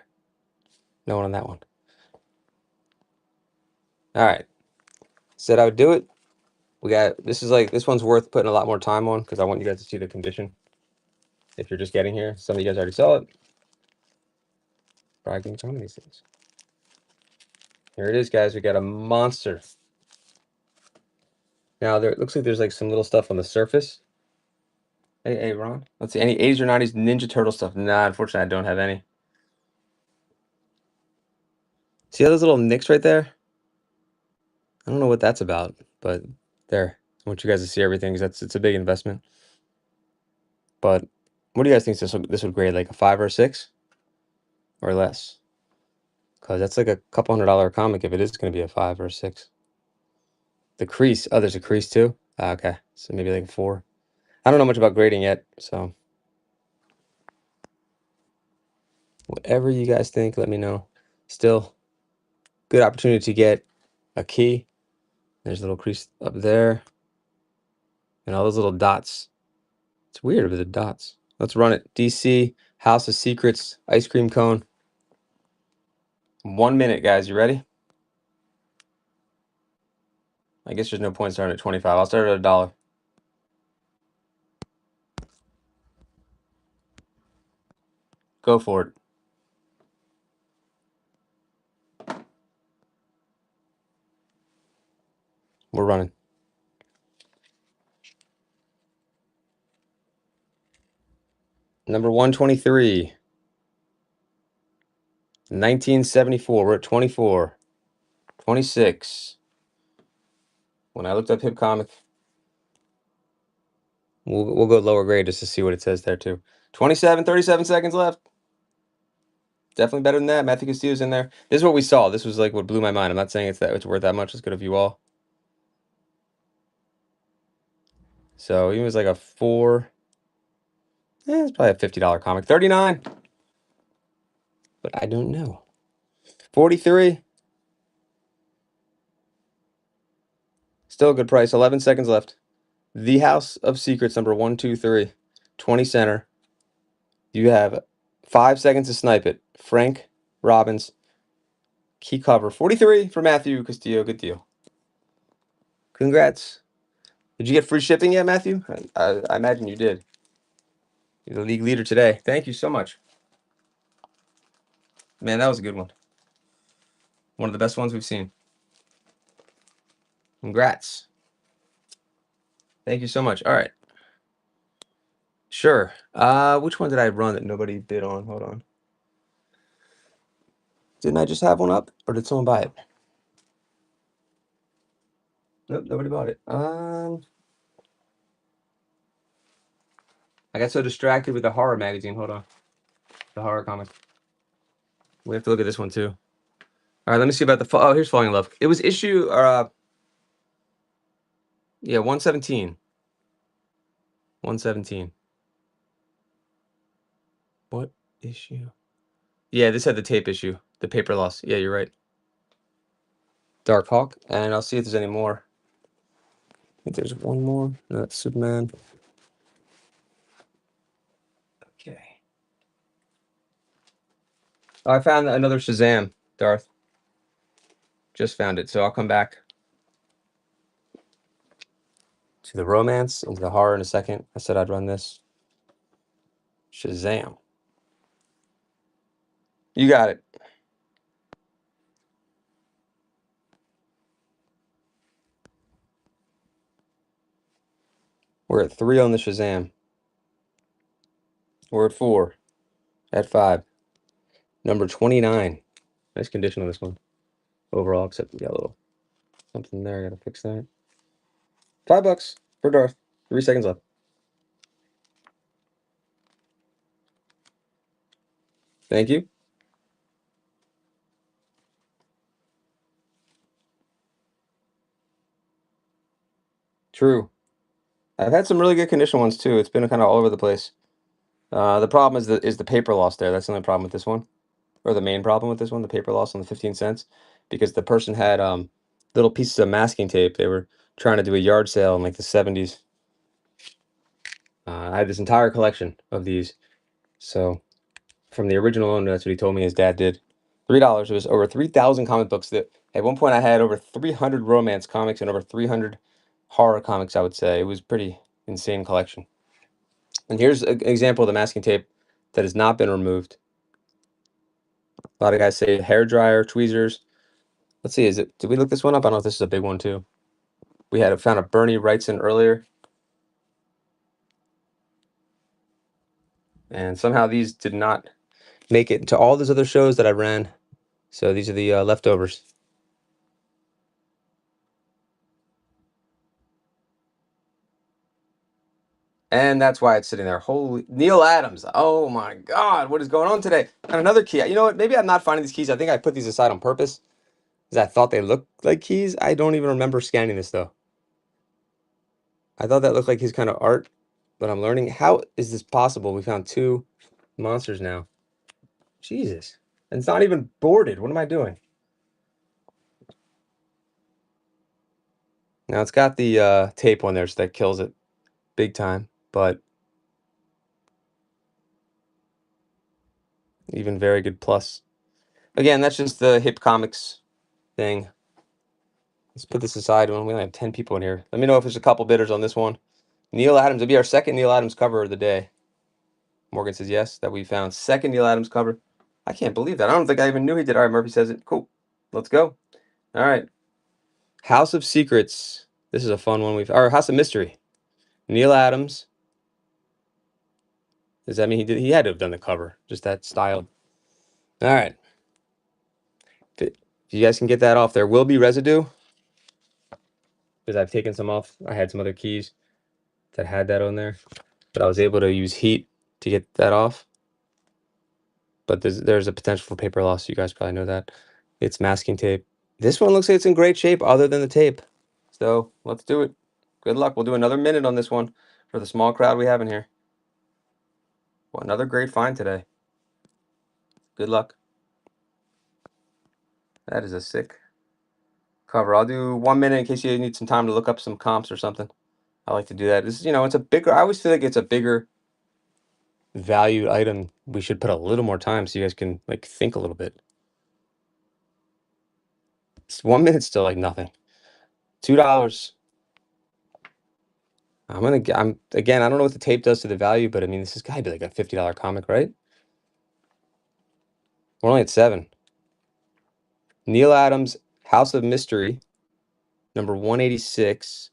No one on that one. All right, said I would do it. We got this one's worth putting a lot more time on because I want you guys to see the condition. If you're just getting here, some of you guys already saw it. Bragging on these things. Here it is, guys. We got a monster. Now there it looks like there's like some little stuff on the surface. Hey, Ron. Let's see. Any 80s or 90s Ninja Turtle stuff? Nah, unfortunately, I don't have any. See all those little nicks right there? I don't know what that's about, but there. I want you guys to see everything because it's a big investment. But what do you guys think this would grade? Like a 5 or a 6? Or less? Because that's like a couple $100 comic if it is going to be a 5 or a 6. The crease. Oh, there's a crease too? Ah, okay. So maybe like a 4. I don't know much about grading yet, so whatever you guys think, let me know. Still, good opportunity to get a key. There's a little crease up there. And all those little dots. It's weird with the dots. Let's run it. DC, House of Secrets, ice cream cone. 1 minute, guys. You ready? I guess there's no point starting at 25. I'll start at $1. Go for it. We're running. Number 123. 1974. We're at 24. 26. When I looked up Hip Comic, we'll go lower grade just to see what it says there too. 27, 37 seconds left. Definitely better than that. Matthew Castillo's in there. This is what we saw. This was like what blew my mind. I'm not saying it's worth that much. Let's go to view all. So he was like a 4. It's probably a $50 comic. 39. But I don't know. 43. Still a good price. 11 seconds left. The House of Secrets, number 123. 20 center. You have 5 seconds to snipe it. Frank Robbins. Key cover. 43 for Matthew Castillo. Good deal. Congrats. Did you get free shipping yet, Matthew? I imagine you did. You're the league leader today. Thank you so much. Man, that was a good one. One of the best ones we've seen. Congrats. Thank you so much. All right. Sure. Which one did I run that nobody bid on? Hold on. Didn't I just have one up, or did someone buy it? Nope, nobody bought it. I got so distracted with the horror magazine. Hold on. The horror comic. We have to look at this one too. All right, let me see about the. Oh, here's Falling in Love. It was issue, yeah, 117. 117. What issue? Yeah, this had the tape issue, the paper loss. Yeah, you're right. Dark Hawk, and I'll see if there's any more. I think there's one more. No, that's Superman. Okay. Oh, I found another Shazam, Darth. Just found it, so I'll come back to the romance and the horror in a second. I said I'd run this. Shazam. You got it. We're at 3 on the Shazam. We're at 4. At 5. Number 29. Nice condition on this one. Overall, except we got a little something there. I gotta fix that. $5 for Darth. 3 seconds left. Thank you. True. I've had some really good condition ones too. It's been kind of all over the place. The problem is the paper loss there. That's the only problem with this one, or the main problem with this one, the paper loss on the 15 cents, because the person had little pieces of masking tape. They were trying to do a yard sale in like the 70s. I had this entire collection of these. So from the original owner, that's what he told me his dad did. $3. It was over 3,000 comic books. That at one point I had over 300 romance comics and over 300 horror comics. I would say it was pretty insane collection. And here's an example of the masking tape that has not been removed. A lot of guys say hair dryer, tweezers. Let's see, did we look this one up? I don't know if this is a big one too. We found a Bernie Wrightson earlier. And somehow these did not make it to all those other shows that I ran. So these are the leftovers. And that's why it's sitting there. Holy Neil Adams. Oh my God, what is going on today? And another key. You know what? Maybe I'm not finding these keys. I think I put these aside on purpose because I thought they looked like keys. I don't even remember scanning this though. I thought that looked like his kind of art, but I'm learning. How is this possible? We found 2 monsters now. Jesus. And it's not even boarded. What am I doing? Now it's got the tape on there, so that kills it big time, but even very good plus. Again, that's just the hip comics thing. Let's put this aside. We only have 10 people in here. Let me know if there's a couple bidders on this one. Neil Adams. It'll be our second Neil Adams cover of the day. Morgan says yes, that we found. Second Neil Adams cover. I can't believe that. I don't think I even knew he did. All right, Murphy says it. Cool. Let's go. All right. House of Secrets. This is a fun one. Or House of Mystery. Neil Adams. Does that mean he had to have done the cover? Just that style. All right. If you guys can get that off, there will be residue because I've taken some off. I had some other keys that had that on there, but I was able to use heat to get that off. But there's a potential for paper loss. You guys probably know that. It's masking tape. This one looks like it's in great shape other than the tape. So let's do it. Good luck. We'll do another minute on this one for the small crowd we have in here. Well, another great find today. Good luck. That is a sick cover. I'll do 1 minute in case you need some time to look up some comps or something. I like to do that. This is, it's a bigger, I always feel like it's a bigger valued item. We should put a little more time so you guys can like think a little bit. It's 1 minute still like nothing. $2. Again, I don't know what the tape does to the value, but I mean, this has got to be like a $50 comic, right? We're only at 7. Neil Adams, House of Mystery, number 186.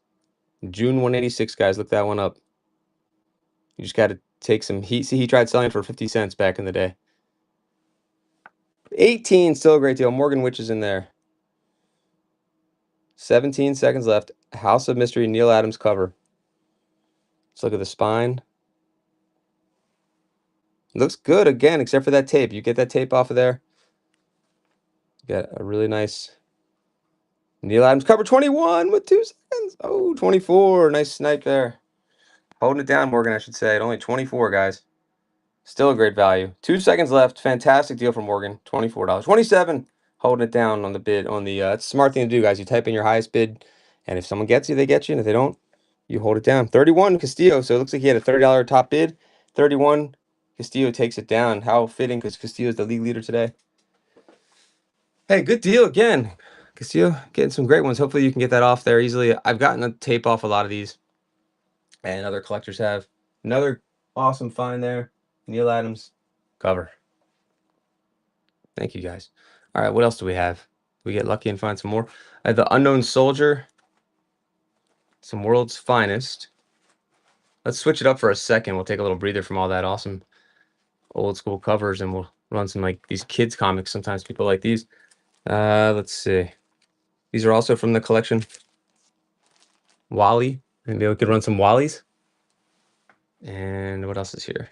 June 186, guys. Look that one up. You just got to take some heat. See, he tried selling for 50 cents back in the day. 18, still a great deal. Morgan Witch is in there. 17 seconds left. House of Mystery, Neil Adams cover. Let's look at the spine. Looks good again, except for that tape. You get that tape off of there. Got a really nice Neal Adams cover 21 with 2 seconds. Oh, 24. Nice snipe there. Holding it down, Morgan, I should say. At only 24, guys. Still a great value. 2 seconds left. Fantastic deal from Morgan. $24. 27. Holding it down on the bid. It's a smart thing to do, guys. You type in your highest bid, and if someone gets you, they get you. And if they don't, you hold it down. 31, Castillo. So it looks like he had a $30 top bid. 31, Castillo takes it down. How fitting, because Castillo is the league leader today. Hey, good deal again. Castillo getting some great ones. Hopefully you can get that off there easily. I've gotten a tape off a lot of these, and other collectors have. Another awesome find there. Neal Adams cover. Thank you, guys. All right, what else do we have? We get lucky and find some more. I have the Unknown Soldier. Some World's Finest. Let's switch it up for a second. We'll take a little breather from all that awesome old school covers, and we'll run some like these kids comics. Sometimes people like these. Let's see. These are also from the collection. Wally. Maybe we could run some Wallies. And what else is here?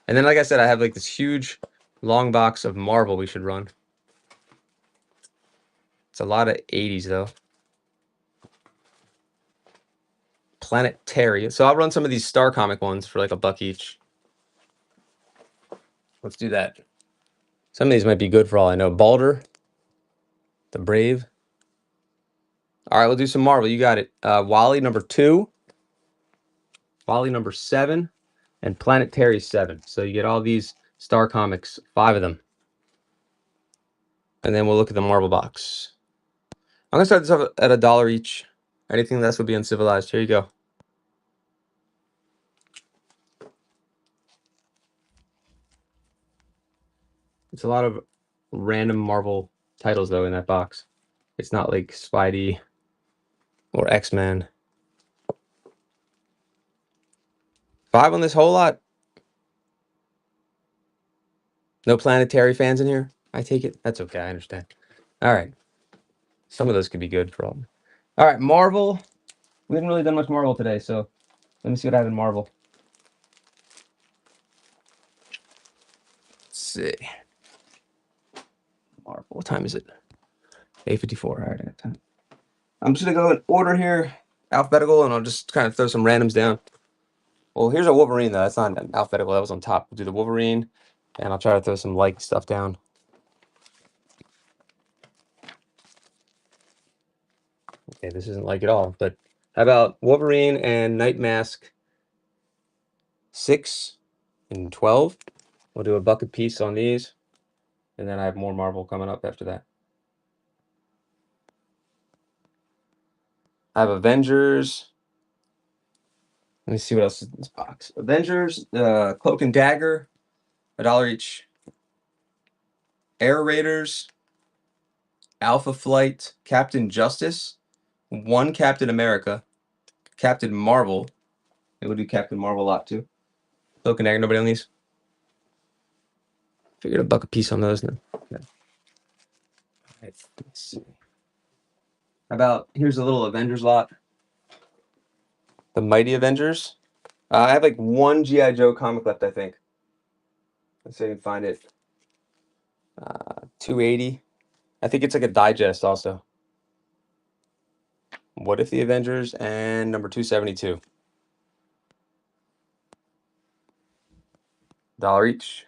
And then, like I said, I have like this huge long box of Marvel we should run. It's a lot of 80s though. Planetary. So I'll run some of these Star Comic ones for like $1 each. Let's do that. Some of these might be good for all I know. Balder, the Brave. All right, we'll do some Marvel. You got it. Wally number 2, Wally number 7, and Planetary 7. So you get all these Star Comics, 5 of them. And then we'll look at the Marvel box. I'm gonna start this off at $1 each. Anything less would be uncivilized. Here you go. It's a lot of random Marvel titles though in that box. It's not like Spidey or X-Men. 5 on this whole lot. No Planetary fans in here? I take it. That's okay. I understand. All right. Some of those could be good for all. All right, Marvel. We haven't really done much Marvel today, so let me see what I have in Marvel. Let's see. Marvel. What time is it? 8:54. All right, I got time. I'm just gonna go in order here, alphabetical, and I'll just kind of throw some randoms down. Well, here's a Wolverine though. That's not alphabetical. That was on top. We'll do the Wolverine, and I'll try to throw some light stuff down. Okay, this isn't like at all. But how about Wolverine and Night Mask? 6 and 12. We'll do $1 a piece on these, and then I have more Marvel coming up after that. I have Avengers. Let me see what else is in this box. Avengers, Cloak and Dagger, $1 each. Air Raiders, Alpha Flight, Captain Justice, 1 Captain America, Captain Marvel. And we'll do Captain Marvel a lot too. Cloak and Dagger, nobody on these? Figured $1 a piece on those then. Yeah. All right, let's see. How about, here's a little Avengers lot. The Mighty Avengers. I have like 1 G.I. Joe comic left, I think. Let's see if I can find it. 280. I think it's like a digest also. What If the Avengers and number 272. $1 each.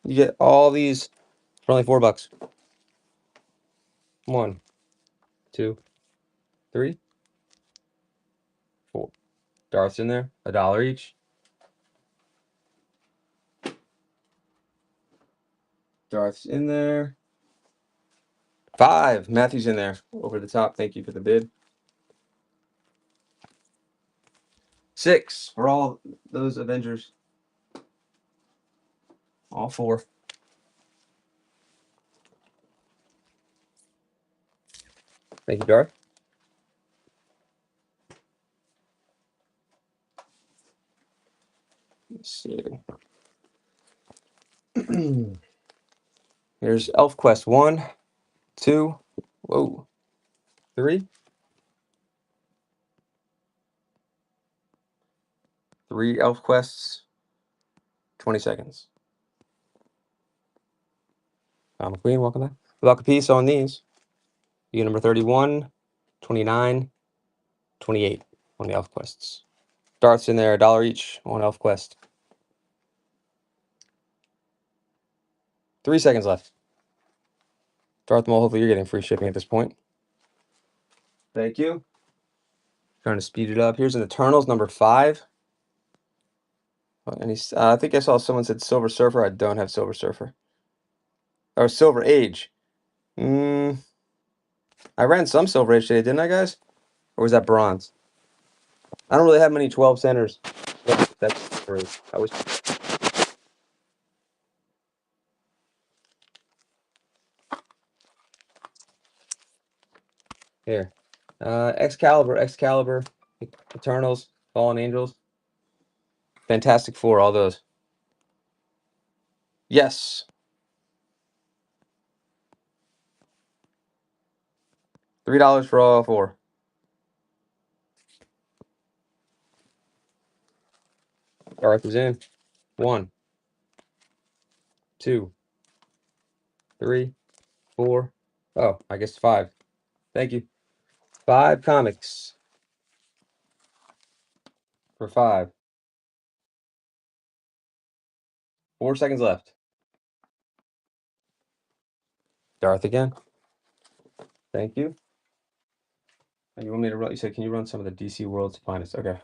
You get all these for only $4. 1, 2, 3, 4. Darth's in there. $1 each. Darth's in there. 5. Matthew's in there. Over the top. Thank you for the bid. 6 for all those Avengers. All 4. Thank you, Darth. Let's see. Here's ElfQuest 1, 2, 3. 3 ElfQuests. 20 seconds. Queen, welcome back. Luck a piece on these. You get number 31, 29, 28 on the Elf Quests. Darts in there, $1 each on Elf Quest. 3 seconds left. Darth Maul, hopefully you're getting free shipping at this point. Thank you. Trying to speed it up. Here's an Eternals, number 5. I think I saw someone said Silver Surfer. I don't have Silver Surfer. Or Silver Age. I ran some Silver Age today, didn't I, guys? Or was that Bronze? I don't really have many 12 centers. That's free. I was. Here. Excalibur, Eternals, Fallen Angels. Fantastic Four, all those. Yes. $3 for all 4. Darth is in. 1, 2, 3, 4. Oh, I guess 5. Thank you. 5 comics. For 5. 4 seconds left. Darth again. Thank you. And you want me to run? You said, can you run some of the DC World's Finest? Okay.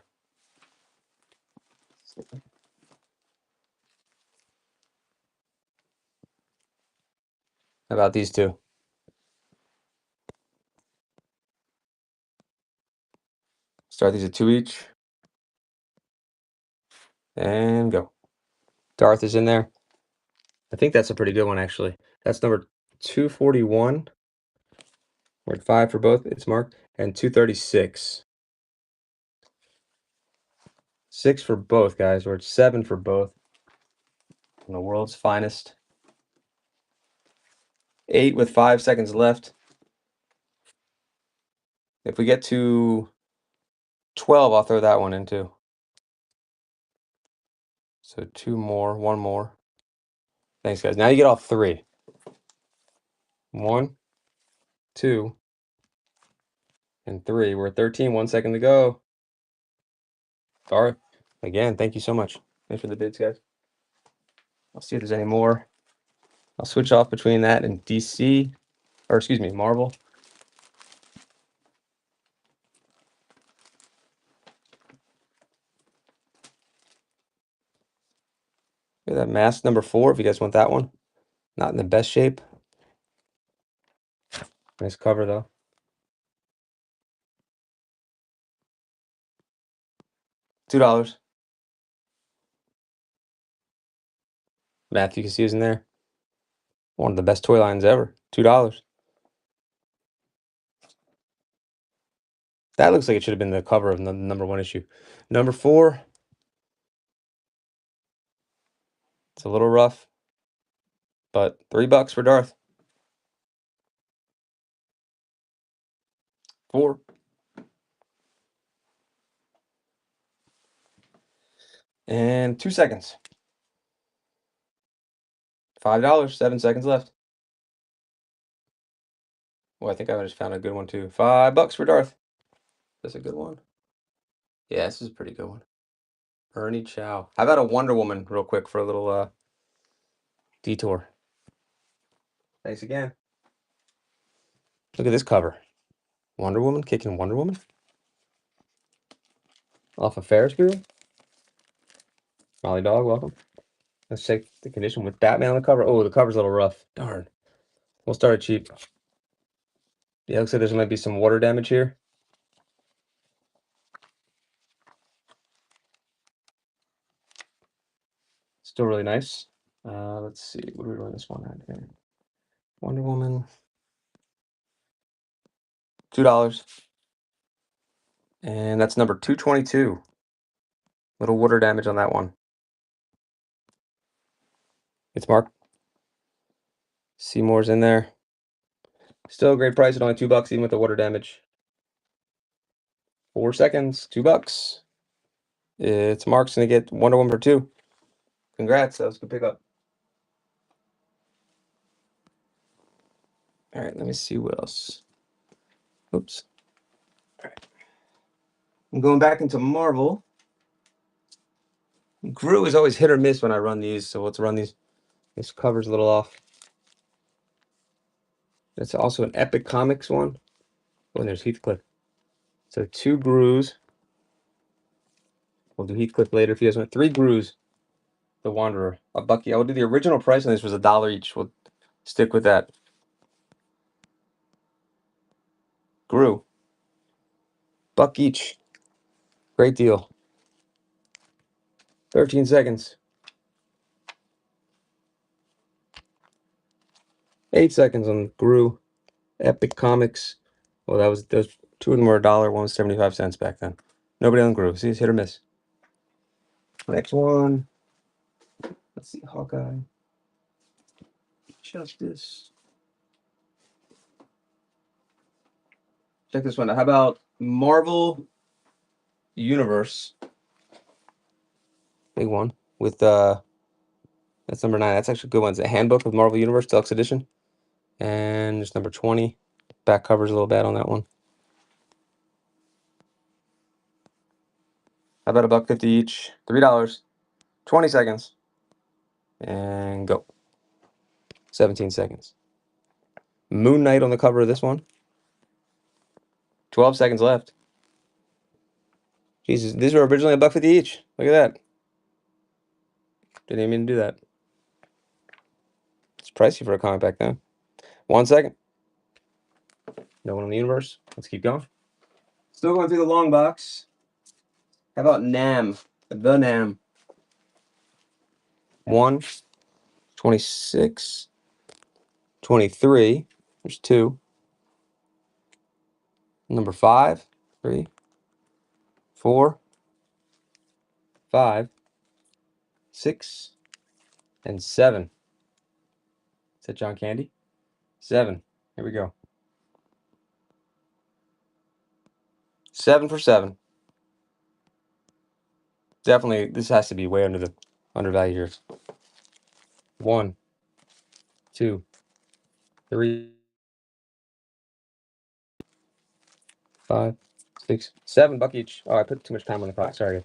How about these two? Start these at 2 each. And go. Darth is in there. I think that's a pretty good one, actually. That's number 241. We're at 5 for both. It's marked. And 236. 6 for both, guys. We're at 7 for both. And the World's Finest. 8 with 5 seconds left. If we get to 12, I'll throw that one in too. So 2 more, 1 more. Thanks, guys. Now you get all 3. 1, 2, and 3. We're at 13. 1 second to go. Darth, again, thank you so much. Thanks for the bids, guys. I'll see if there's any more. I'll switch off between that and DC, or excuse me, Marvel. Look at that mask number 4, if you guys want that one. Not in the best shape. Nice cover, though. $2. Matthew Casillas in there. One of the best toy lines ever. $2. That looks like it should have been the cover of the number 1 issue. Number 4. It's a little rough, but $3 for Darth. 4. And 2 seconds. $5. 7 seconds left. Well, I think I just found a good one too. $5 for Darth. That's a good one. Yeah, this is a pretty good one. Ernie Chow. How about a Wonder Woman real quick for a little detour? Thanks again. Look at this cover. Wonder Woman kicking Wonder Woman. Off of Ferris Bueller. Molly Dog, welcome. Let's check the condition with Batman on the cover. Oh, the cover's a little rough. Darn. We'll start it cheap. Yeah, looks like there might be some water damage here. Still really nice. Let's see. What do we run this one at here? Wonder Woman. $2. And that's number 222. Little water damage on that one. It's marked. Seymour's in there. Still a great price at only $2 even with the water damage. 4 seconds, $2. It's Mark's gonna get Wonder Woman for 2. Congrats, that was a good pickup. All right, let me see what else. Oops. All right. I'm going back into Marvel. Gru is always hit or miss when I run these, so let's run these. This cover's a little off. That's also an Epic Comics one. Oh, and there's Heathcliff. So 2 Grus. We'll do Heathcliff later if you guys want. 3 Grus. The Wanderer. A Bucky. I will do the original price on this was $1 each. We'll stick with that. Gru. $1 each. Great deal. 13 seconds. 8 seconds on Gru. Epic Comics. Well, those 2 of them were $1. One was 75 cents back then. Nobody on Gru. See, it's hit or miss. Next one. Let's see. Hawkeye. Justice. Check this one out. How about Marvel Universe? Big one. With that's number 9. That's actually a good one. It's a handbook of Marvel Universe Deluxe Edition. And it's number 20. Back cover's a little bad on that one. How about $1.50 each? $3. 20 seconds. And go. 17 seconds. Moon Knight on the cover of this one. 12 seconds left. Jesus, these were originally $1.50 each. Look at that. Didn't even mean to do that. It's pricey for a comic back then. 1 second. No one in the universe. Let's keep going. Still going through the long box. How about Nam? The Nam. 1, 26, 23. There's 2. Number 5, 3, 4, 5, 6, and 7. Is that John Candy? 7. Here we go. 7 for 7. Definitely, this has to be way under the undervalued here. 1, 2, 3, 5, 6, 7 $1 each. Oh, I put too much time on the clock. Sorry.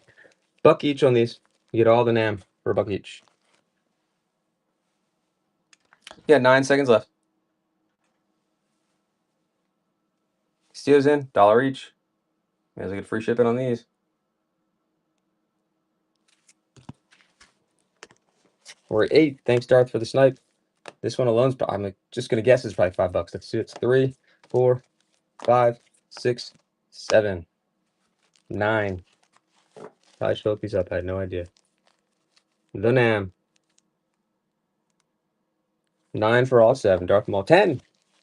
$1 each on these. You get all the Nam for $1 each. Yeah, 9 seconds left. Steals in, $1 each. You guys get free shipping on these. We're at 8. Thanks, Darth, for the snipe. This one alone's, I'm just gonna guess it's probably $5. Let's see. It's 3, 4, 5, 6, 7, 9. Probably should look these up. I had no idea. The Nam. 9 for all 7. Darth Maul. 10.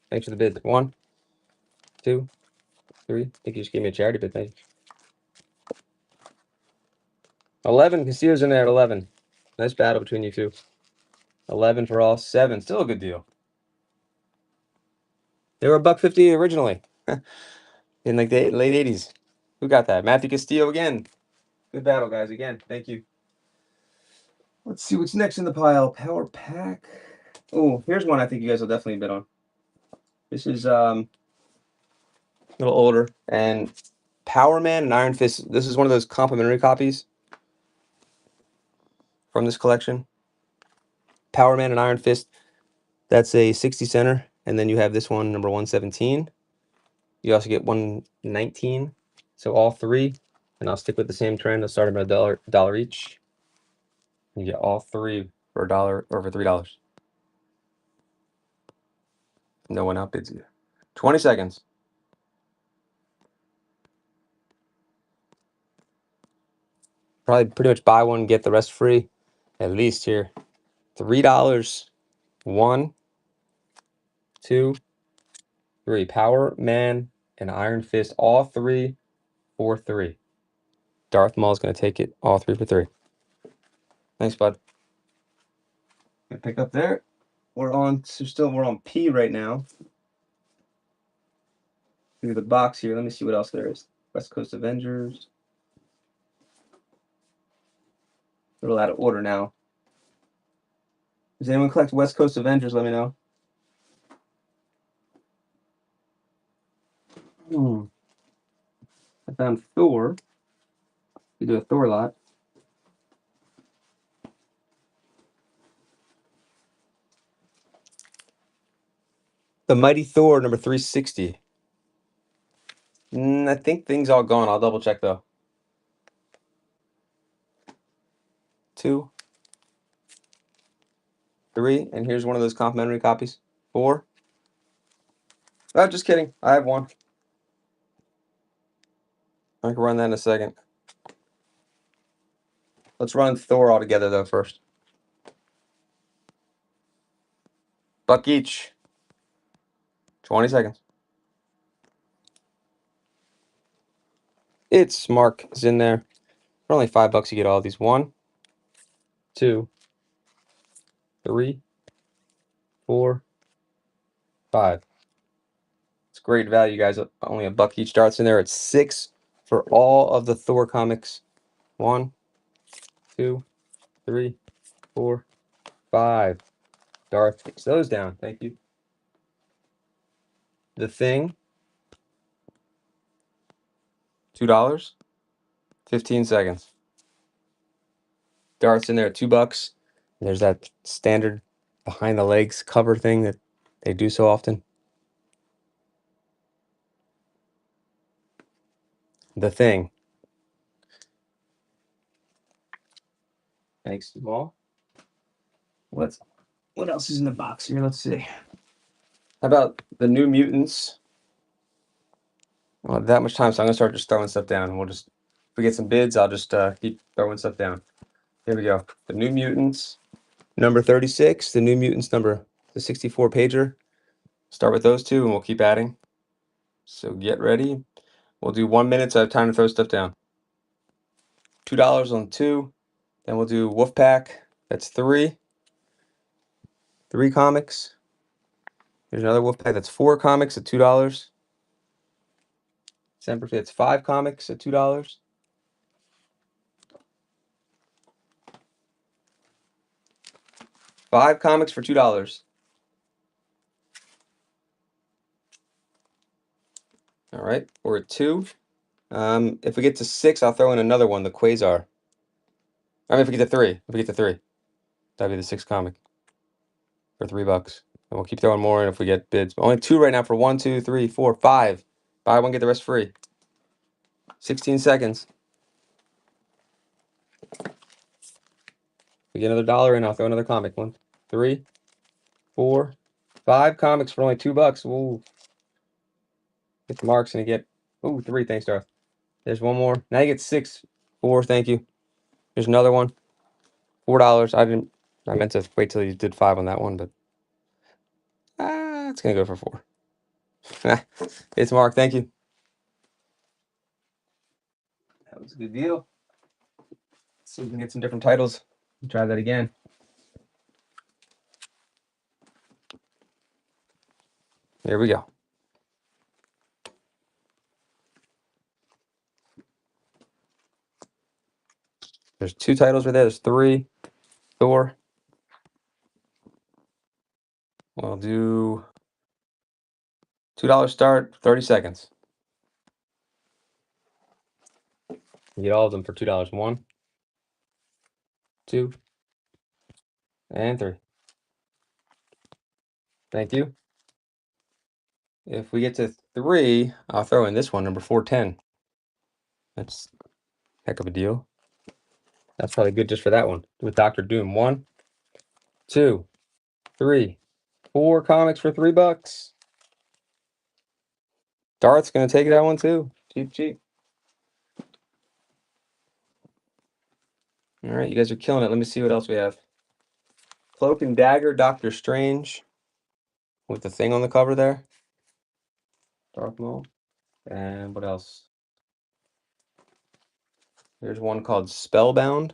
Thanks for the bid. 1, 2, 3. I think you just gave me a charity bid. Thank you. 11. Castillo's in there at 11. Nice battle between you two. 11 for all 7. Still a good deal. They were $1.50 originally. In like the late 80s. Who got that? Matthew Castillo again. Good battle, guys. Again, thank you. Let's see what's next in the pile. Power Pack. Oh, here's one I think you guys will definitely bid on. This is a little older. And Power Man and Iron Fist. This is one of those complimentary copies from this collection. Power Man and Iron Fist. That's a 60 center. And then you have this one, number 117. You also get 119. So all 3. And I'll stick with the same trend. I'll start them at $1 each. You get all 3 for $1 or for $3. No one outbids you. 20 seconds. Probably pretty much buy one, get the rest free. At least here. $3. 1, 2, 3. Power Man and Iron Fist. All 3 for 3. Darth Maul's going to take it. All 3 for 3. Thanks, bud. Gonna pick up there. We're on P right now. Through the box here. Let me see what else there is. West Coast Avengers. A little out of order now. Does anyone collect West Coast Avengers? Let me know. I found Thor. We do a Thor lot. The Mighty Thor number 360. I think things all gone. I'll double check though. 2, 3, and here's one of those complimentary copies. 4. Oh, just kidding. I have one. I can run that in a second. Let's run Thor all together though first. Buck each. 20 seconds. It's Mark is in there. For only $5 you get all these. 1, 2, 3, 4, 5. It's great value, guys. Only a buck each darts in there. It's 6 for all of the Thor comics. 1, 2, 3, 4, 5. Darth takes those down. Thank you. The Thing. $2. 15 seconds. Darts in there at $2. And there's that standard behind the legs cover thing that they do so often. The Thing. Thanks, Jamal. What else is in the box here? Let's see. How about the New Mutants? I don't have that much time, so I'm gonna start just throwing stuff down. If we get some bids, I'll just keep throwing stuff down. Here we go. The New Mutants, number 36. The New Mutants number, the 64 pager. Start with those two, and we'll keep adding. So get ready. We'll do 1 minute, so I have time to throw stuff down. $2 on 2. Then we'll do Wolfpack. That's 3. 3 comics. There's another Wolfpack. That's 4 comics at $2. December 5th. It's 5 comics at $2. 5 comics for $2. All right, we're at 2. If we get to 6, I'll throw in another one, the Quasar. I mean, if we get to 3, that'd be the 6th comic for $3. And we'll keep throwing more in if we get bids. But only 2 right now for 1, 2, 3, 4, 5. Buy one, get the rest free. 16 seconds. We get another dollar in, I'll throw another comic. 1, 3, 4, 5 comics for only $2. Ooh. Get the marks and you get 3. Thanks, Darth. There's one more. Now you get 6. 4. Thank you. There's another one. $4. I meant to wait till you did 5 on that one, but it's gonna go for 4. It's Mark. Thank you. That was a good deal. Let's see if we can get some different titles. Try that again. There we go. There's 2 titles right there. There's 3. Thor. We'll do $2 start, 30 seconds. You get all of them for $2. 1, 2, and 3. Thank you. If we get to 3, I'll throw in this one, number 410. That's a heck of a deal. That's probably good just for that one. With Doctor Doom. 1, 2, 3, 4 comics for $3. Darth's gonna take that one too. Cheap, cheap. All right, you guys are killing it. Let me see what else we have. Cloak and Dagger, Doctor Strange, with the Thing on the cover there. Darth Maul. And what else? There's one called Spellbound.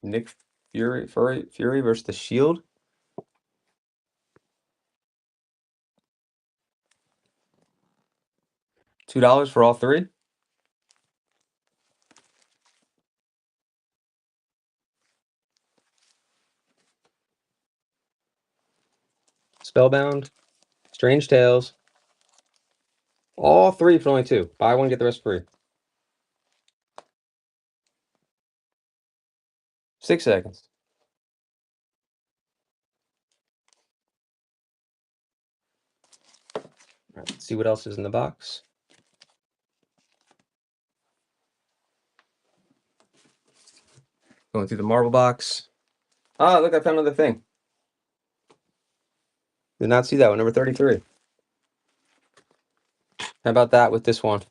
Nick Fury versus the Shield. $2 for all 3. Spellbound, Strange Tales, All three for only 2. Buy one, get the rest free. 6 seconds. All right, let's see what else is in the box. Going through the Marvel box. Ah, look, I found another thing. Did not see that one. Number 33. How about that with this one?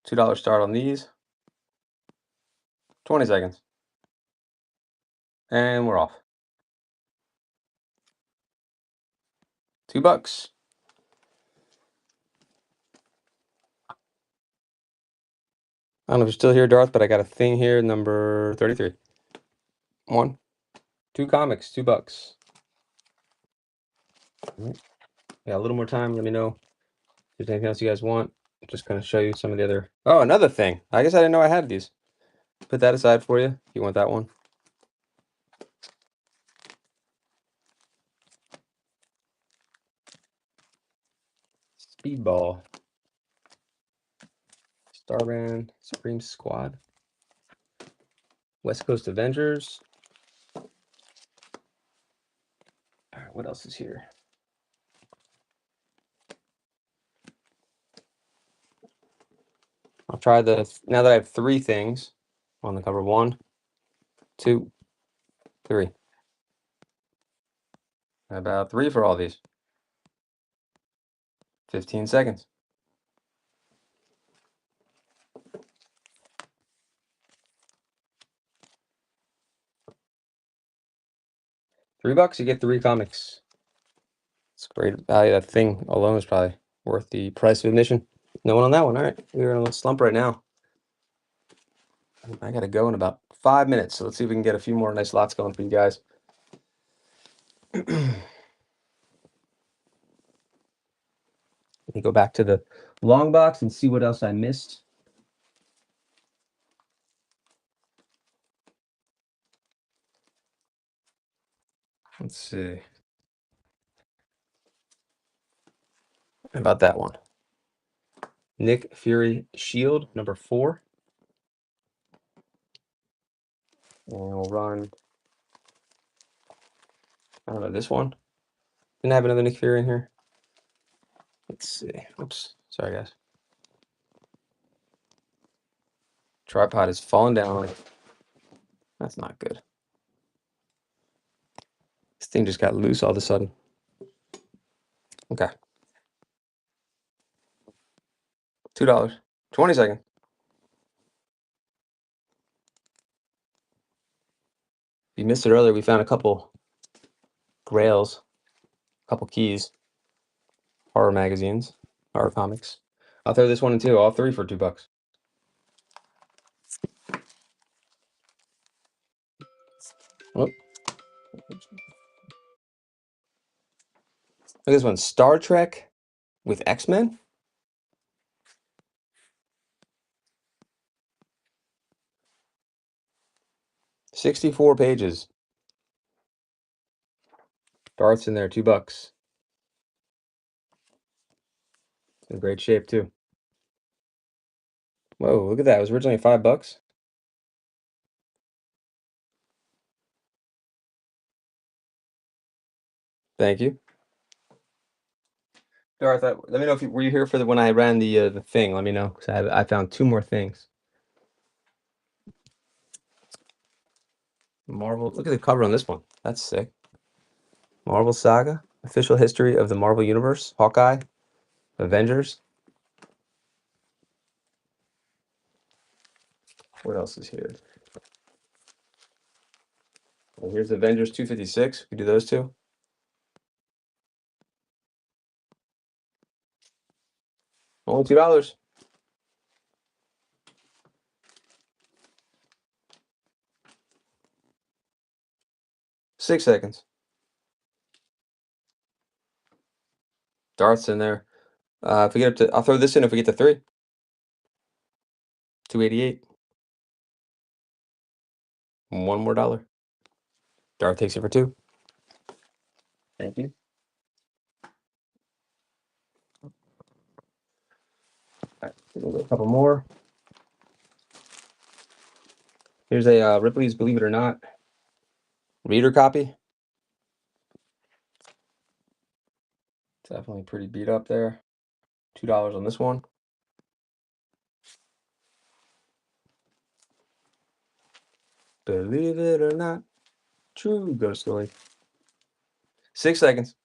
$2 start on these. 20 seconds. And we're off. $2. I don't know if you're still here, Darth, but I got a thing here, number 33. 1, 2 comics, $2. Yeah, a little more time. Let me know if there's anything else you guys want. Just gonna show you some of the other. Oh, another thing. I guess I didn't know I had these. Put that aside for you. If you want that one. Speedball. Starband. Supreme Squad. West Coast Avengers. All right, what else is here? I'll try the, now that I have 3 things on the cover. 1, 2, 3. About 3 for all these. 15 seconds. $3, you get 3 comics. It's great value. That thing alone is probably worth the price of admission. No one on that one. All right, we're in a little slump right now. I gotta go in about 5 minutes, so let's see if we can get a few more nice lots going for you guys. Let me go back to the long box and see what else I missed. Let's see. How about that one? Nick Fury Shield, number 4. And we'll run, I don't know, this one. Didn't have another Nick Fury in here. Let's see. Oops. Sorry, guys. Tripod is falling down. That's not good. This thing just got loose all of a sudden. Okay. $2. 20 seconds. If you missed it earlier, we found a couple grails, a couple keys, horror magazines, horror comics. I'll throw this one in too. All 3 for $2. Oh. Look at this one. Star Trek with X-Men. 64 pages. Darth's in there, $2. In great shape too. Whoa, look at that. It was originally $5. Thank you. Darth, let me know if were you here for when I ran the thing. Let me know, because I found 2 more things. Marvel. Look at the cover on this one. That's sick. Marvel Saga, official history of the Marvel Universe. Hawkeye, Avengers. What else is here? Well, here's Avengers 256. We do those 2. Only $2. 6 seconds. Darth's in there. If we get up to, I'll throw this in if we get to 3. 288. $1 more. Darth takes it for 2. Thank you. All right, a couple more. Here's a Ripley's Believe It or Not reader copy. Definitely pretty beat up there. $2 on this one. Believe it or not, true ghost story. 6 seconds.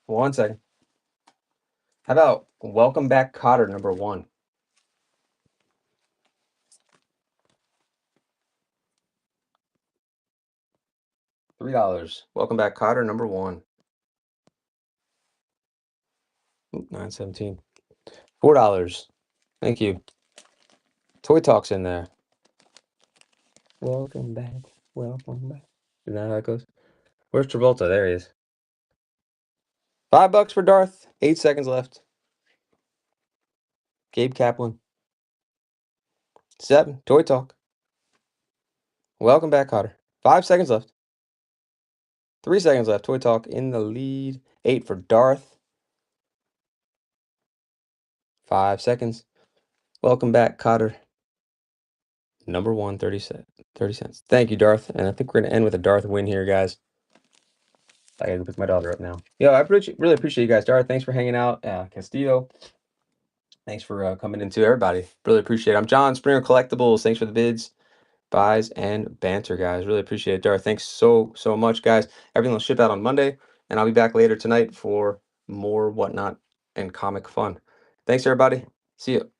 1 second. How about Welcome Back Kotter number 1? $3. Welcome Back Kotter number 1. $9.17. $4. Thank you. Toy Talk's in there. Welcome back. Welcome back. Isn't that how it goes? Where's Travolta? There he is. $5 for Darth. 8 seconds left. Gabe Kaplan. 7. Toy Talk. Welcome back, Cotter. 5 seconds left. 3 seconds left. Toy Talk in the lead. 8 for Darth. 5 seconds. Welcome back, Cotter. Number 1, 30 cents. Thank you, Darth. And I think we're going to end with a Darth win here, guys. I got to pick my daughter up now. Yo, I really appreciate you guys. Darth, thanks for hanging out. Castillo, thanks for coming in too, everybody. Really appreciate it. I'm John, Springer Collectibles. Thanks for the bids, buys, and banter, guys. Really appreciate it. Darth, thanks so much, guys. Everything will ship out on Monday, and I'll be back later tonight for more Whatnot and comic fun. Thanks, everybody. See you.